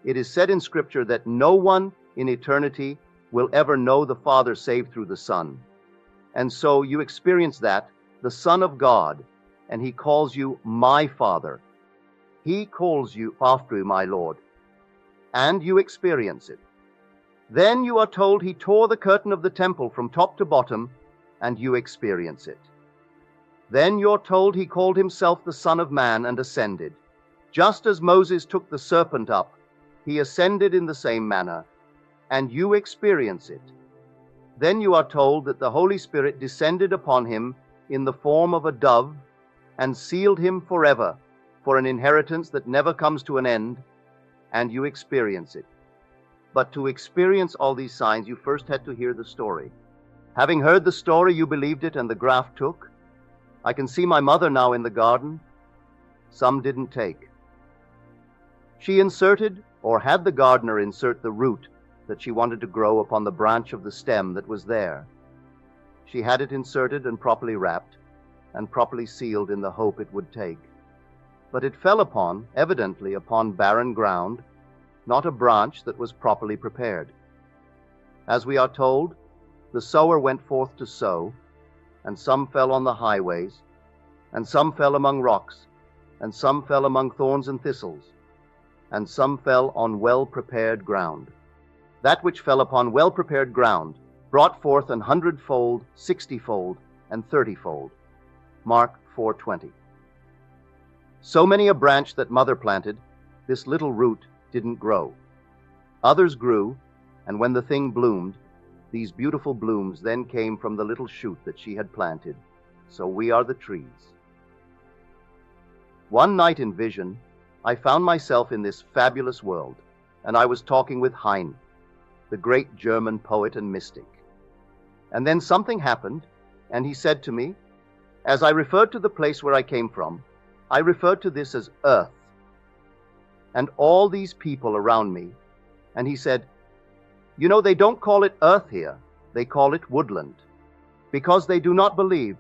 It is said in Scripture that no one in eternity will ever know the Father save through the Son. And so you experience that, the Son of God, and he calls you my Father. He calls you after my Lord, and you experience it. Then you are told he tore the curtain of the temple from top to bottom, and you experience it. Then you're told he called himself the Son of Man and ascended. Just as Moses took the serpent up, he ascended in the same manner, and you experience it. Then you are told that the Holy Spirit descended upon him in the form of a dove and sealed him forever for an inheritance that never comes to an end, and you experience it. But to experience all these signs, you first had to hear the story. Having heard the story, you believed it, and the graft took. I can see my mother now in the garden. Some didn't take. She inserted, or had the gardener insert, the root that she wanted to grow upon the branch of the stem that was there. She had it inserted and properly wrapped, and properly sealed in the hope it would take. But it fell upon, evidently, upon barren ground, not a branch that was properly prepared. As we are told, the sower went forth to sow, and some fell on the highways, and some fell among rocks, and some fell among thorns and thistles, and some fell on well-prepared ground. That which fell upon well-prepared ground brought forth 100-fold, 60-fold, and 30-fold. Mark 4:20. So many a branch that mother planted, this little root didn't grow. Others grew, and when the thing bloomed, these beautiful blooms then came from the little shoot that she had planted. So we are the trees. One night in vision, I found myself in this fabulous world, and I was talking with Heine, the great German poet and mystic. And then something happened, and he said to me, as I referred to the place where I came from, I referred to this as Earth, and all these people around me, and he said, you know, they don't call it Earth here, they call it woodland, because they do not believe.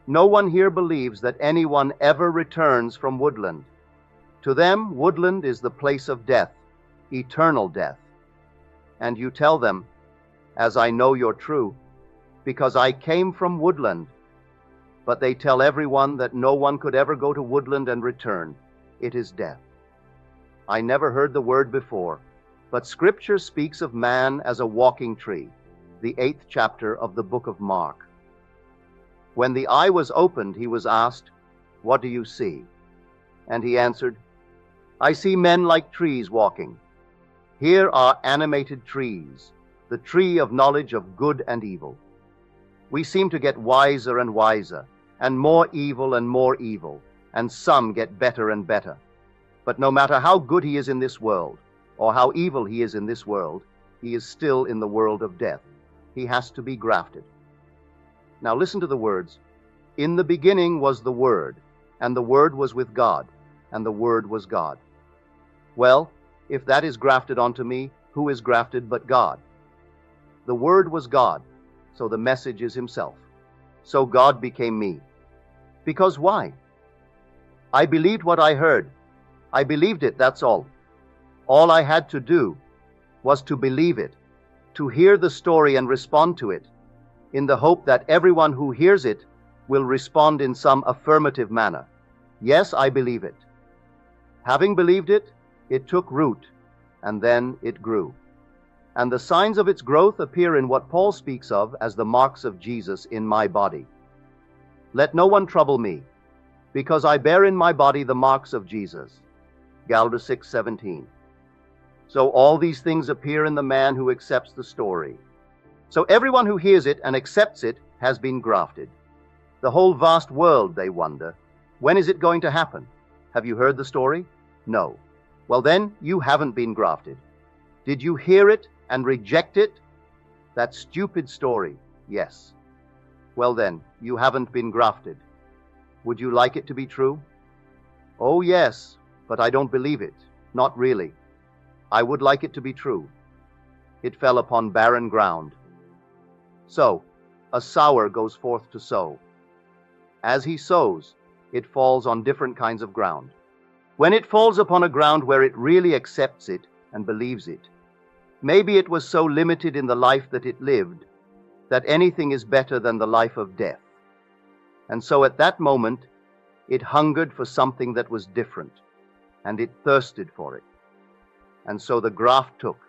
No one here believes that anyone ever returns from woodland. To them, woodland is the place of death, eternal death. And you tell them, as I know you're true, because I came from woodland. But they tell everyone that no one could ever go to woodland and return. It is death. I never heard the word before, but Scripture speaks of man as a walking tree, the 8th chapter of the book of Mark. When the eye was opened, he was asked, what do you see? And he answered, I see men like trees walking. Here are animated trees, the tree of knowledge of good and evil. We seem to get wiser and wiser, and more evil, and some get better and better. But no matter how good he is in this world, or how evil he is in this world, he is still in the world of death. He has to be grafted. Now listen to the words. In the beginning was the Word, and the Word was with God, and the Word was God. Well, if that is grafted onto me, who is grafted but God? The Word was God, so the message is himself. So God became me. Because why? I believed what I heard. I believed it, that's all. All I had to do was to believe it, to hear the story and respond to it, in the hope that everyone who hears it will respond in some affirmative manner. Yes, I believe it. Having believed it, it took root, and then it grew. And the signs of its growth appear in what Paul speaks of as the marks of Jesus in my body. Let no one trouble me, because I bear in my body the marks of Jesus. Galatians 6:17. So all these things appear in the man who accepts the story. So everyone who hears it and accepts it has been grafted. The whole vast world, they wonder, when is it going to happen? Have you heard the story? No. Well then, you haven't been grafted. Did you hear it and reject it? That stupid story, yes. Well then, you haven't been grafted. Would you like it to be true? Oh yes, but I don't believe it. Not really. I would like it to be true. It fell upon barren ground. So, a sower goes forth to sow. As he sows, it falls on different kinds of ground. When it falls upon a ground where it really accepts it and believes it, maybe it was so limited in the life that it lived that anything is better than the life of death. And so at that moment, it hungered for something that was different, and it thirsted for it. And so the graft took.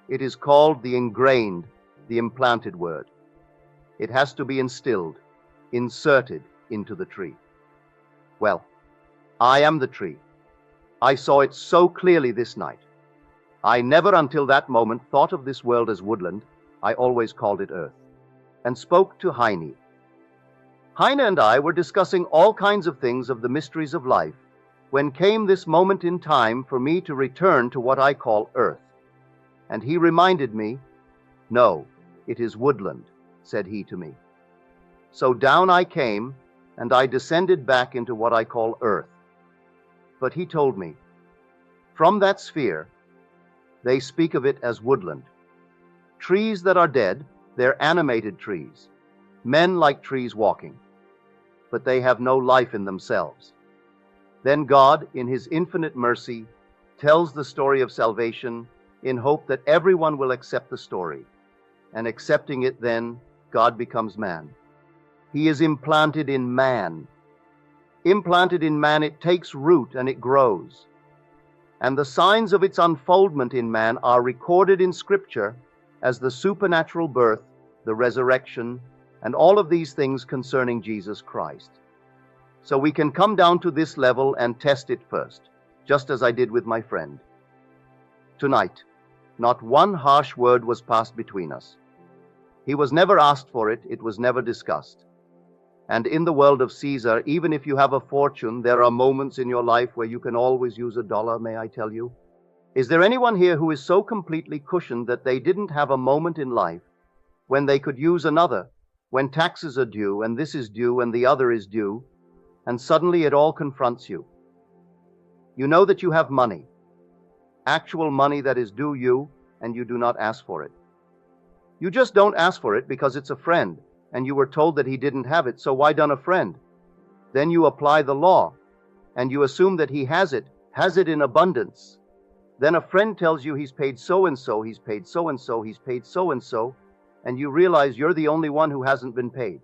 It is called the ingrained, the implanted word. It has to be instilled, inserted into the tree. Well, I am the tree. I saw it so clearly this night. I never until that moment thought of this world as woodland. I always called it earth, and spoke to Heine. Heine and I were discussing all kinds of things of the mysteries of life when came this moment in time for me to return to what I call earth. And he reminded me, "No, it is woodland," said he to me. So down I came, and I descended back into what I call earth. But he told me, from that sphere, they speak of it as woodland. Trees that are dead, they're animated trees. Men like trees walking. But they have no life in themselves. Then God, in his infinite mercy, tells the story of salvation in hope that everyone will accept the story. And accepting it then, God becomes man. He is implanted in man. Implanted in man, it takes root and it grows. And the signs of its unfoldment in man are recorded in Scripture as the supernatural birth, the resurrection, and all of these things concerning Jesus Christ. So we can come down to this level and test it first, just as I did with my friend. Tonight, not one harsh word was passed between us. He was never asked for it, it was never discussed. And in the world of Caesar, even if you have a fortune, there are moments in your life where you can always use $1, may I tell you? Is there anyone here who is so completely cushioned that they didn't have a moment in life when they could use another, when taxes are due, and this is due, and the other is due, and suddenly it all confronts you? You know that you have money, actual money that is due you, and you do not ask for it. You just don't ask for it because it's a friend, and you were told that he didn't have it, so why done a friend? Then you apply the law, and you assume that he has it in abundance. Then a friend tells you he's paid so-and-so, he's paid so-and-so, he's paid so-and-so, and you realize you're the only one who hasn't been paid.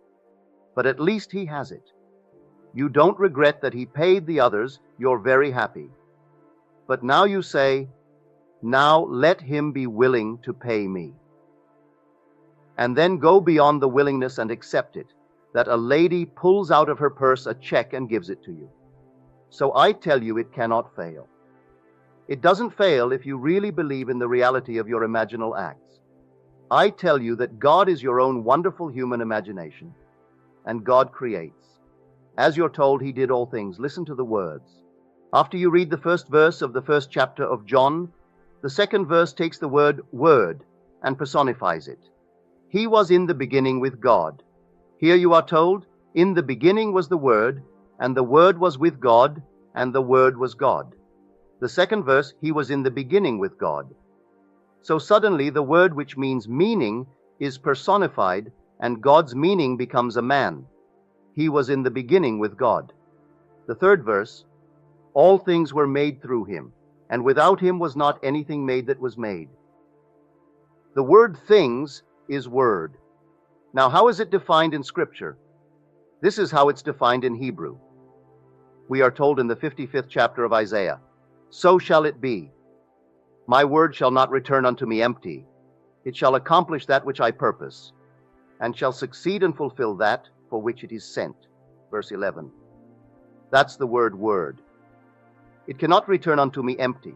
But at least he has it. You don't regret that he paid the others, you're very happy. But now you say, now let him be willing to pay me. And then go beyond the willingness and accept it, that a lady pulls out of her purse a check and gives it to you. So I tell you it cannot fail. It doesn't fail if you really believe in the reality of your imaginal acts. I tell you that God is your own wonderful human imagination, and God creates. As you're told, He did all things. Listen to the words. After you read the first verse of the first chapter of John, the second verse takes the word word and personifies it. He was in the beginning with God. Here you are told, in the beginning was the Word, and the Word was with God, and the Word was God. The second verse, He was in the beginning with God. So suddenly the word which means meaning is personified, and God's meaning becomes a man. He was in the beginning with God. The third verse, all things were made through Him, and without Him was not anything made that was made. The word things is word. Now, how is it defined in Scripture? This is how it's defined in Hebrew. We are told in the 55th chapter of Isaiah, so shall it be. My word shall not return unto me empty. It shall accomplish that which I purpose, and shall succeed and fulfill that for which it is sent. Verse 11. That's the word. It cannot return unto me empty.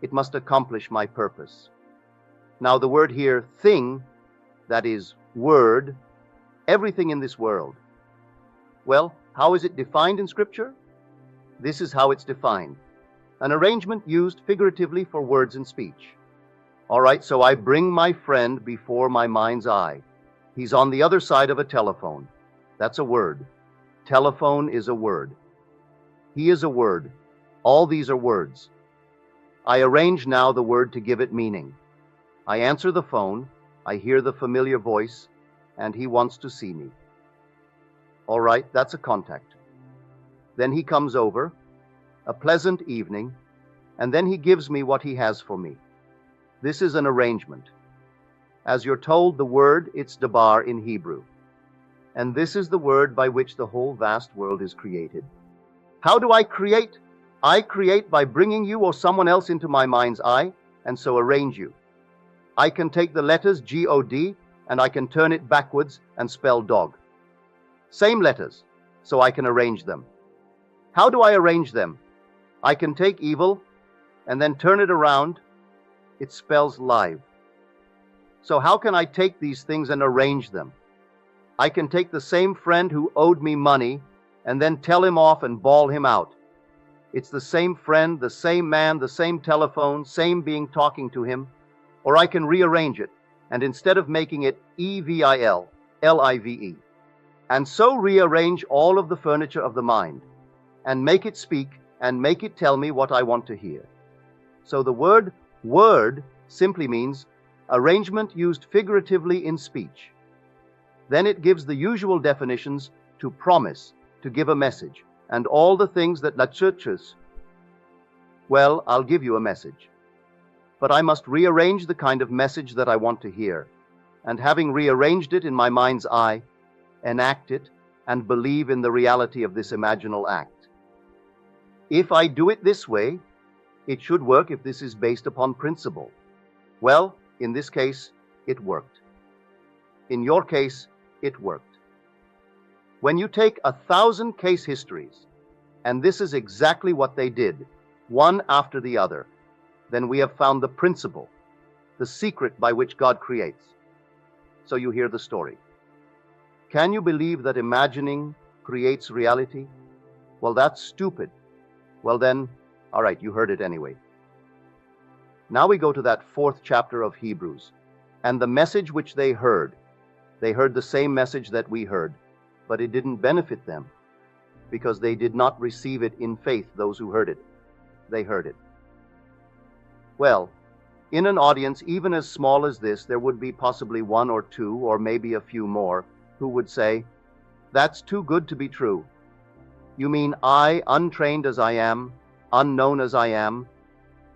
It must accomplish my purpose. Now the word here, thing, that is word, everything in this world. Well, how is it defined in Scripture? This is how it's defined. An arrangement used figuratively for words and speech. All right, so I bring my friend before my mind's eye. He's on the other side of a telephone. That's a word. Telephone is a word. He is a word. All these are words. I arrange now the word to give it meaning. I answer the phone, I hear the familiar voice, and he wants to see me. All right, that's a contact. Then he comes over, a pleasant evening, and then he gives me what he has for me. This is an arrangement. As you're told the word, it's dabar in Hebrew. And this is the word by which the whole vast world is created. How do I create? I create by bringing you or someone else into my mind's eye, and so arrange you. I can take the letters G-O-D, and I can turn it backwards and spell dog. Same letters, so I can arrange them. How do I arrange them? I can take evil, and then turn it around. It spells live. So how can I take these things and arrange them? I can take the same friend who owed me money, and then tell him off and bawl him out. It's the same friend, the same man, the same telephone, same being talking to him. Or I can rearrange it, and instead of making it E-V-I-L, L-I-V-E, and so rearrange all of the furniture of the mind, and make it speak, and make it tell me what I want to hear. So the word word simply means arrangement used figuratively in speech. Then it gives the usual definitions to promise, to give a message, and all the things that la churches. Well, I'll give you a message. But I must rearrange the kind of message that I want to hear, and having rearranged it in my mind's eye, enact it and believe in the reality of this imaginal act. If I do it this way, it should work if this is based upon principle. Well, in this case, it worked. In your case, it worked. When you take 1,000 case histories, and this is exactly what they did, one after the other, then we have found the principle, the secret by which God creates. So you hear the story. Can you believe that imagining creates reality? Well, that's stupid. Well then, all right, you heard it anyway. Now we go to that 4th chapter of Hebrews, and the message which they heard the same message that we heard, but it didn't benefit them, because they did not receive it in faith, those who heard it. They heard it. Well, in an audience even as small as this, there would be possibly one or two, or maybe a few more, who would say, "That's too good to be true. You mean I, untrained as I am, unknown as I am,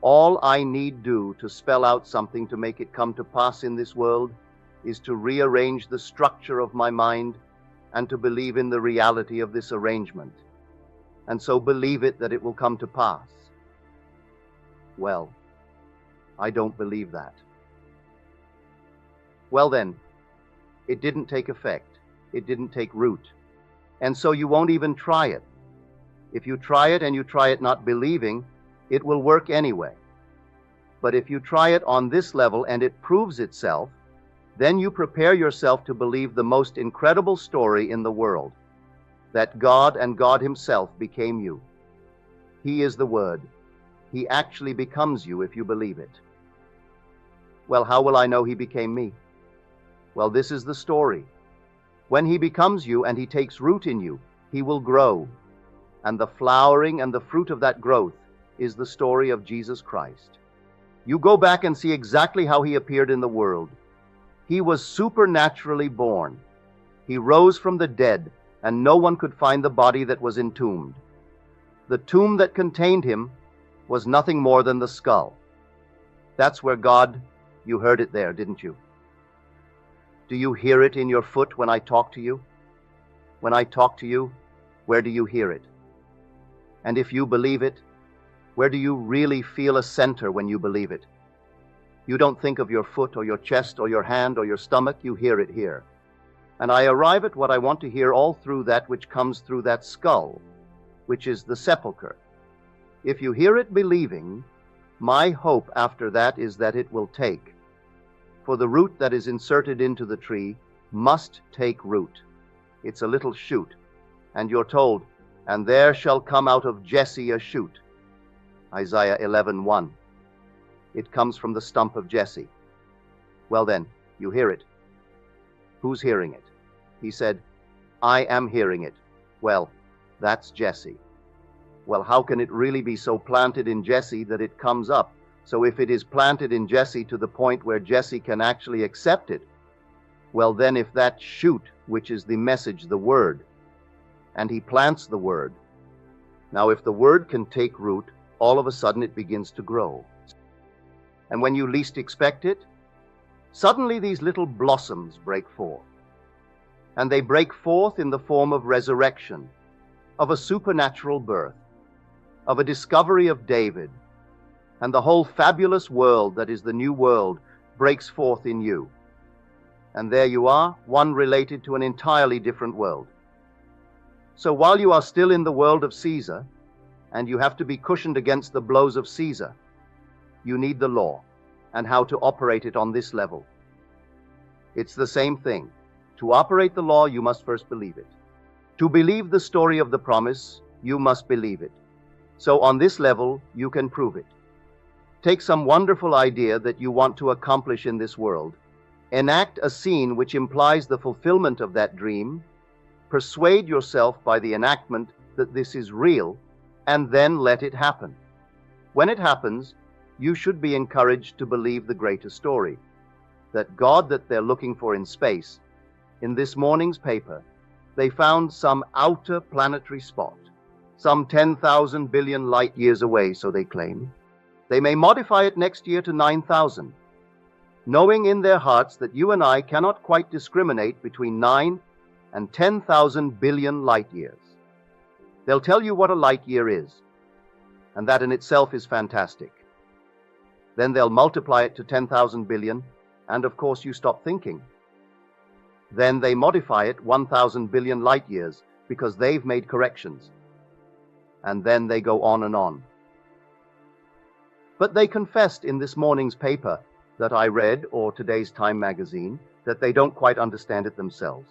all I need do to spell out something to make it come to pass in this world is to rearrange the structure of my mind and to believe in the reality of this arrangement, and so believe it that it will come to pass." Well, I don't believe that. Well then, it didn't take effect. It didn't take root. And so you won't even try it. If you try it and you try it not believing, it will work anyway. But if you try it on this level and it proves itself, then you prepare yourself to believe the most incredible story in the world, that God and God Himself became you. He is the Word. He actually becomes you if you believe it. Well, how will I know He became me? Well, this is the story. When He becomes you and He takes root in you, He will grow. And the flowering and the fruit of that growth is the story of Jesus Christ. You go back and see exactly how He appeared in the world. He was supernaturally born. He rose from the dead, and no one could find the body that was entombed. The tomb that contained Him was nothing more than the skull. That's where God, you heard it there, didn't you? Do you hear it in your foot when I talk to you? When I talk to you, where do you hear it? And if you believe it, where do you really feel a center when you believe it? You don't think of your foot or your chest or your hand or your stomach, you hear it here. And I arrive at what I want to hear all through that which comes through that skull, which is the sepulcher. If you hear it believing, my hope after that is that it will take. For the root that is inserted into the tree must take root. It's a little shoot, and you're told, and there shall come out of Jesse a shoot. Isaiah 11:1. It comes from the stump of Jesse. Well then, you hear it. Who's hearing it? He said, I am hearing it. Well, that's Jesse. Well, how can it really be so planted in Jesse that it comes up? So if it is planted in Jesse to the point where Jesse can actually accept it, well then if that shoot, which is the message, the word, and he plants the word, now if the word can take root, all of a sudden it begins to grow. And when you least expect it, suddenly these little blossoms break forth. And they break forth in the form of resurrection, of a supernatural birth, of a discovery of David, and the whole fabulous world that is the new world breaks forth in you. And there you are, one related to an entirely different world. So while you are still in the world of Caesar, and you have to be cushioned against the blows of Caesar, you need the law and how to operate it on this level. It's the same thing. To operate the law, you must first believe it. To believe the story of the promise, you must believe it. So on this level, you can prove it. Take some wonderful idea that you want to accomplish in this world, enact a scene which implies the fulfillment of that dream, persuade yourself by the enactment that this is real, and then let it happen. When it happens, you should be encouraged to believe the greater story, that God that they're looking for in space, in this morning's paper, they found some outer planetary spot, some 10,000 billion light years away, so they claim. They may modify it next year to 9,000, knowing in their hearts that you and I cannot quite discriminate between 9 and 10,000 billion light years. They'll tell you what a light year is, and that in itself is fantastic. Then they'll multiply it to 10,000 billion, and of course you stop thinking. Then they modify it 1,000 billion light years because they've made corrections. And then they go on and on. But they confessed in this morning's paper that I read, or today's Time magazine, that they don't quite understand it themselves.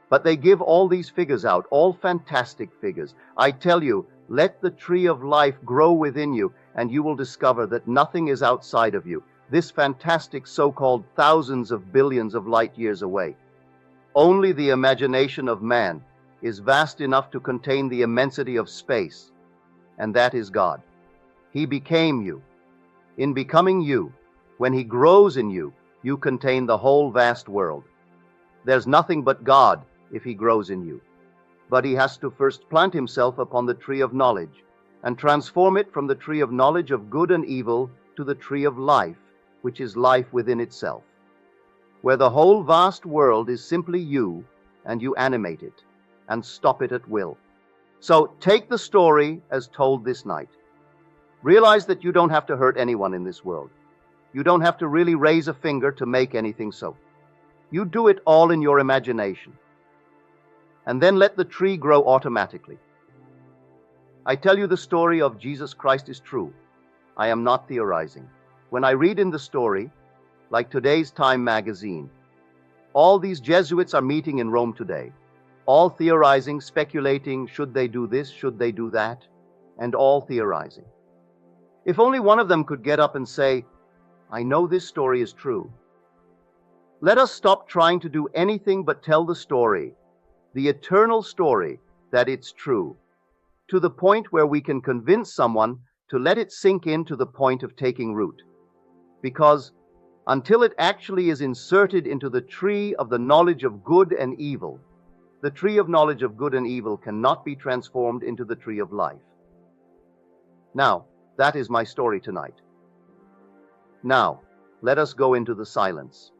But they give all these figures out, all fantastic figures. I tell you, let the tree of life grow within you, and you will discover that nothing is outside of you, this fantastic so-called thousands of billions of light years away. Only the imagination of man is vast enough to contain the immensity of space, and that is God. He became you. In becoming you, when He grows in you, you contain the whole vast world. There's nothing but God if He grows in you. But He has to first plant Himself upon the tree of knowledge and transform it from the tree of knowledge of good and evil to the tree of life, which is life within itself, where the whole vast world is simply you, and you animate it and stop it at will. So take the story as told this night. Realize that you don't have to hurt anyone in this world. You don't have to really raise a finger to make anything so. You do it all in your imagination. And then let the tree grow automatically. I tell you the story of Jesus Christ is true. I am not theorizing. When I read in the story, like today's Time magazine, all these Jesuits are meeting in Rome today, all theorizing, speculating, should they do this, should they do that, and all theorizing. If only one of them could get up and say, I know this story is true. Let us stop trying to do anything but tell the story, the eternal story, that it's true, to the point where we can convince someone to let it sink in to the point of taking root. Because until it actually is inserted into the tree of the knowledge of good and evil, the tree of knowledge of good and evil cannot be transformed into the tree of life. Now, that is my story tonight. Now, let us go into the silence.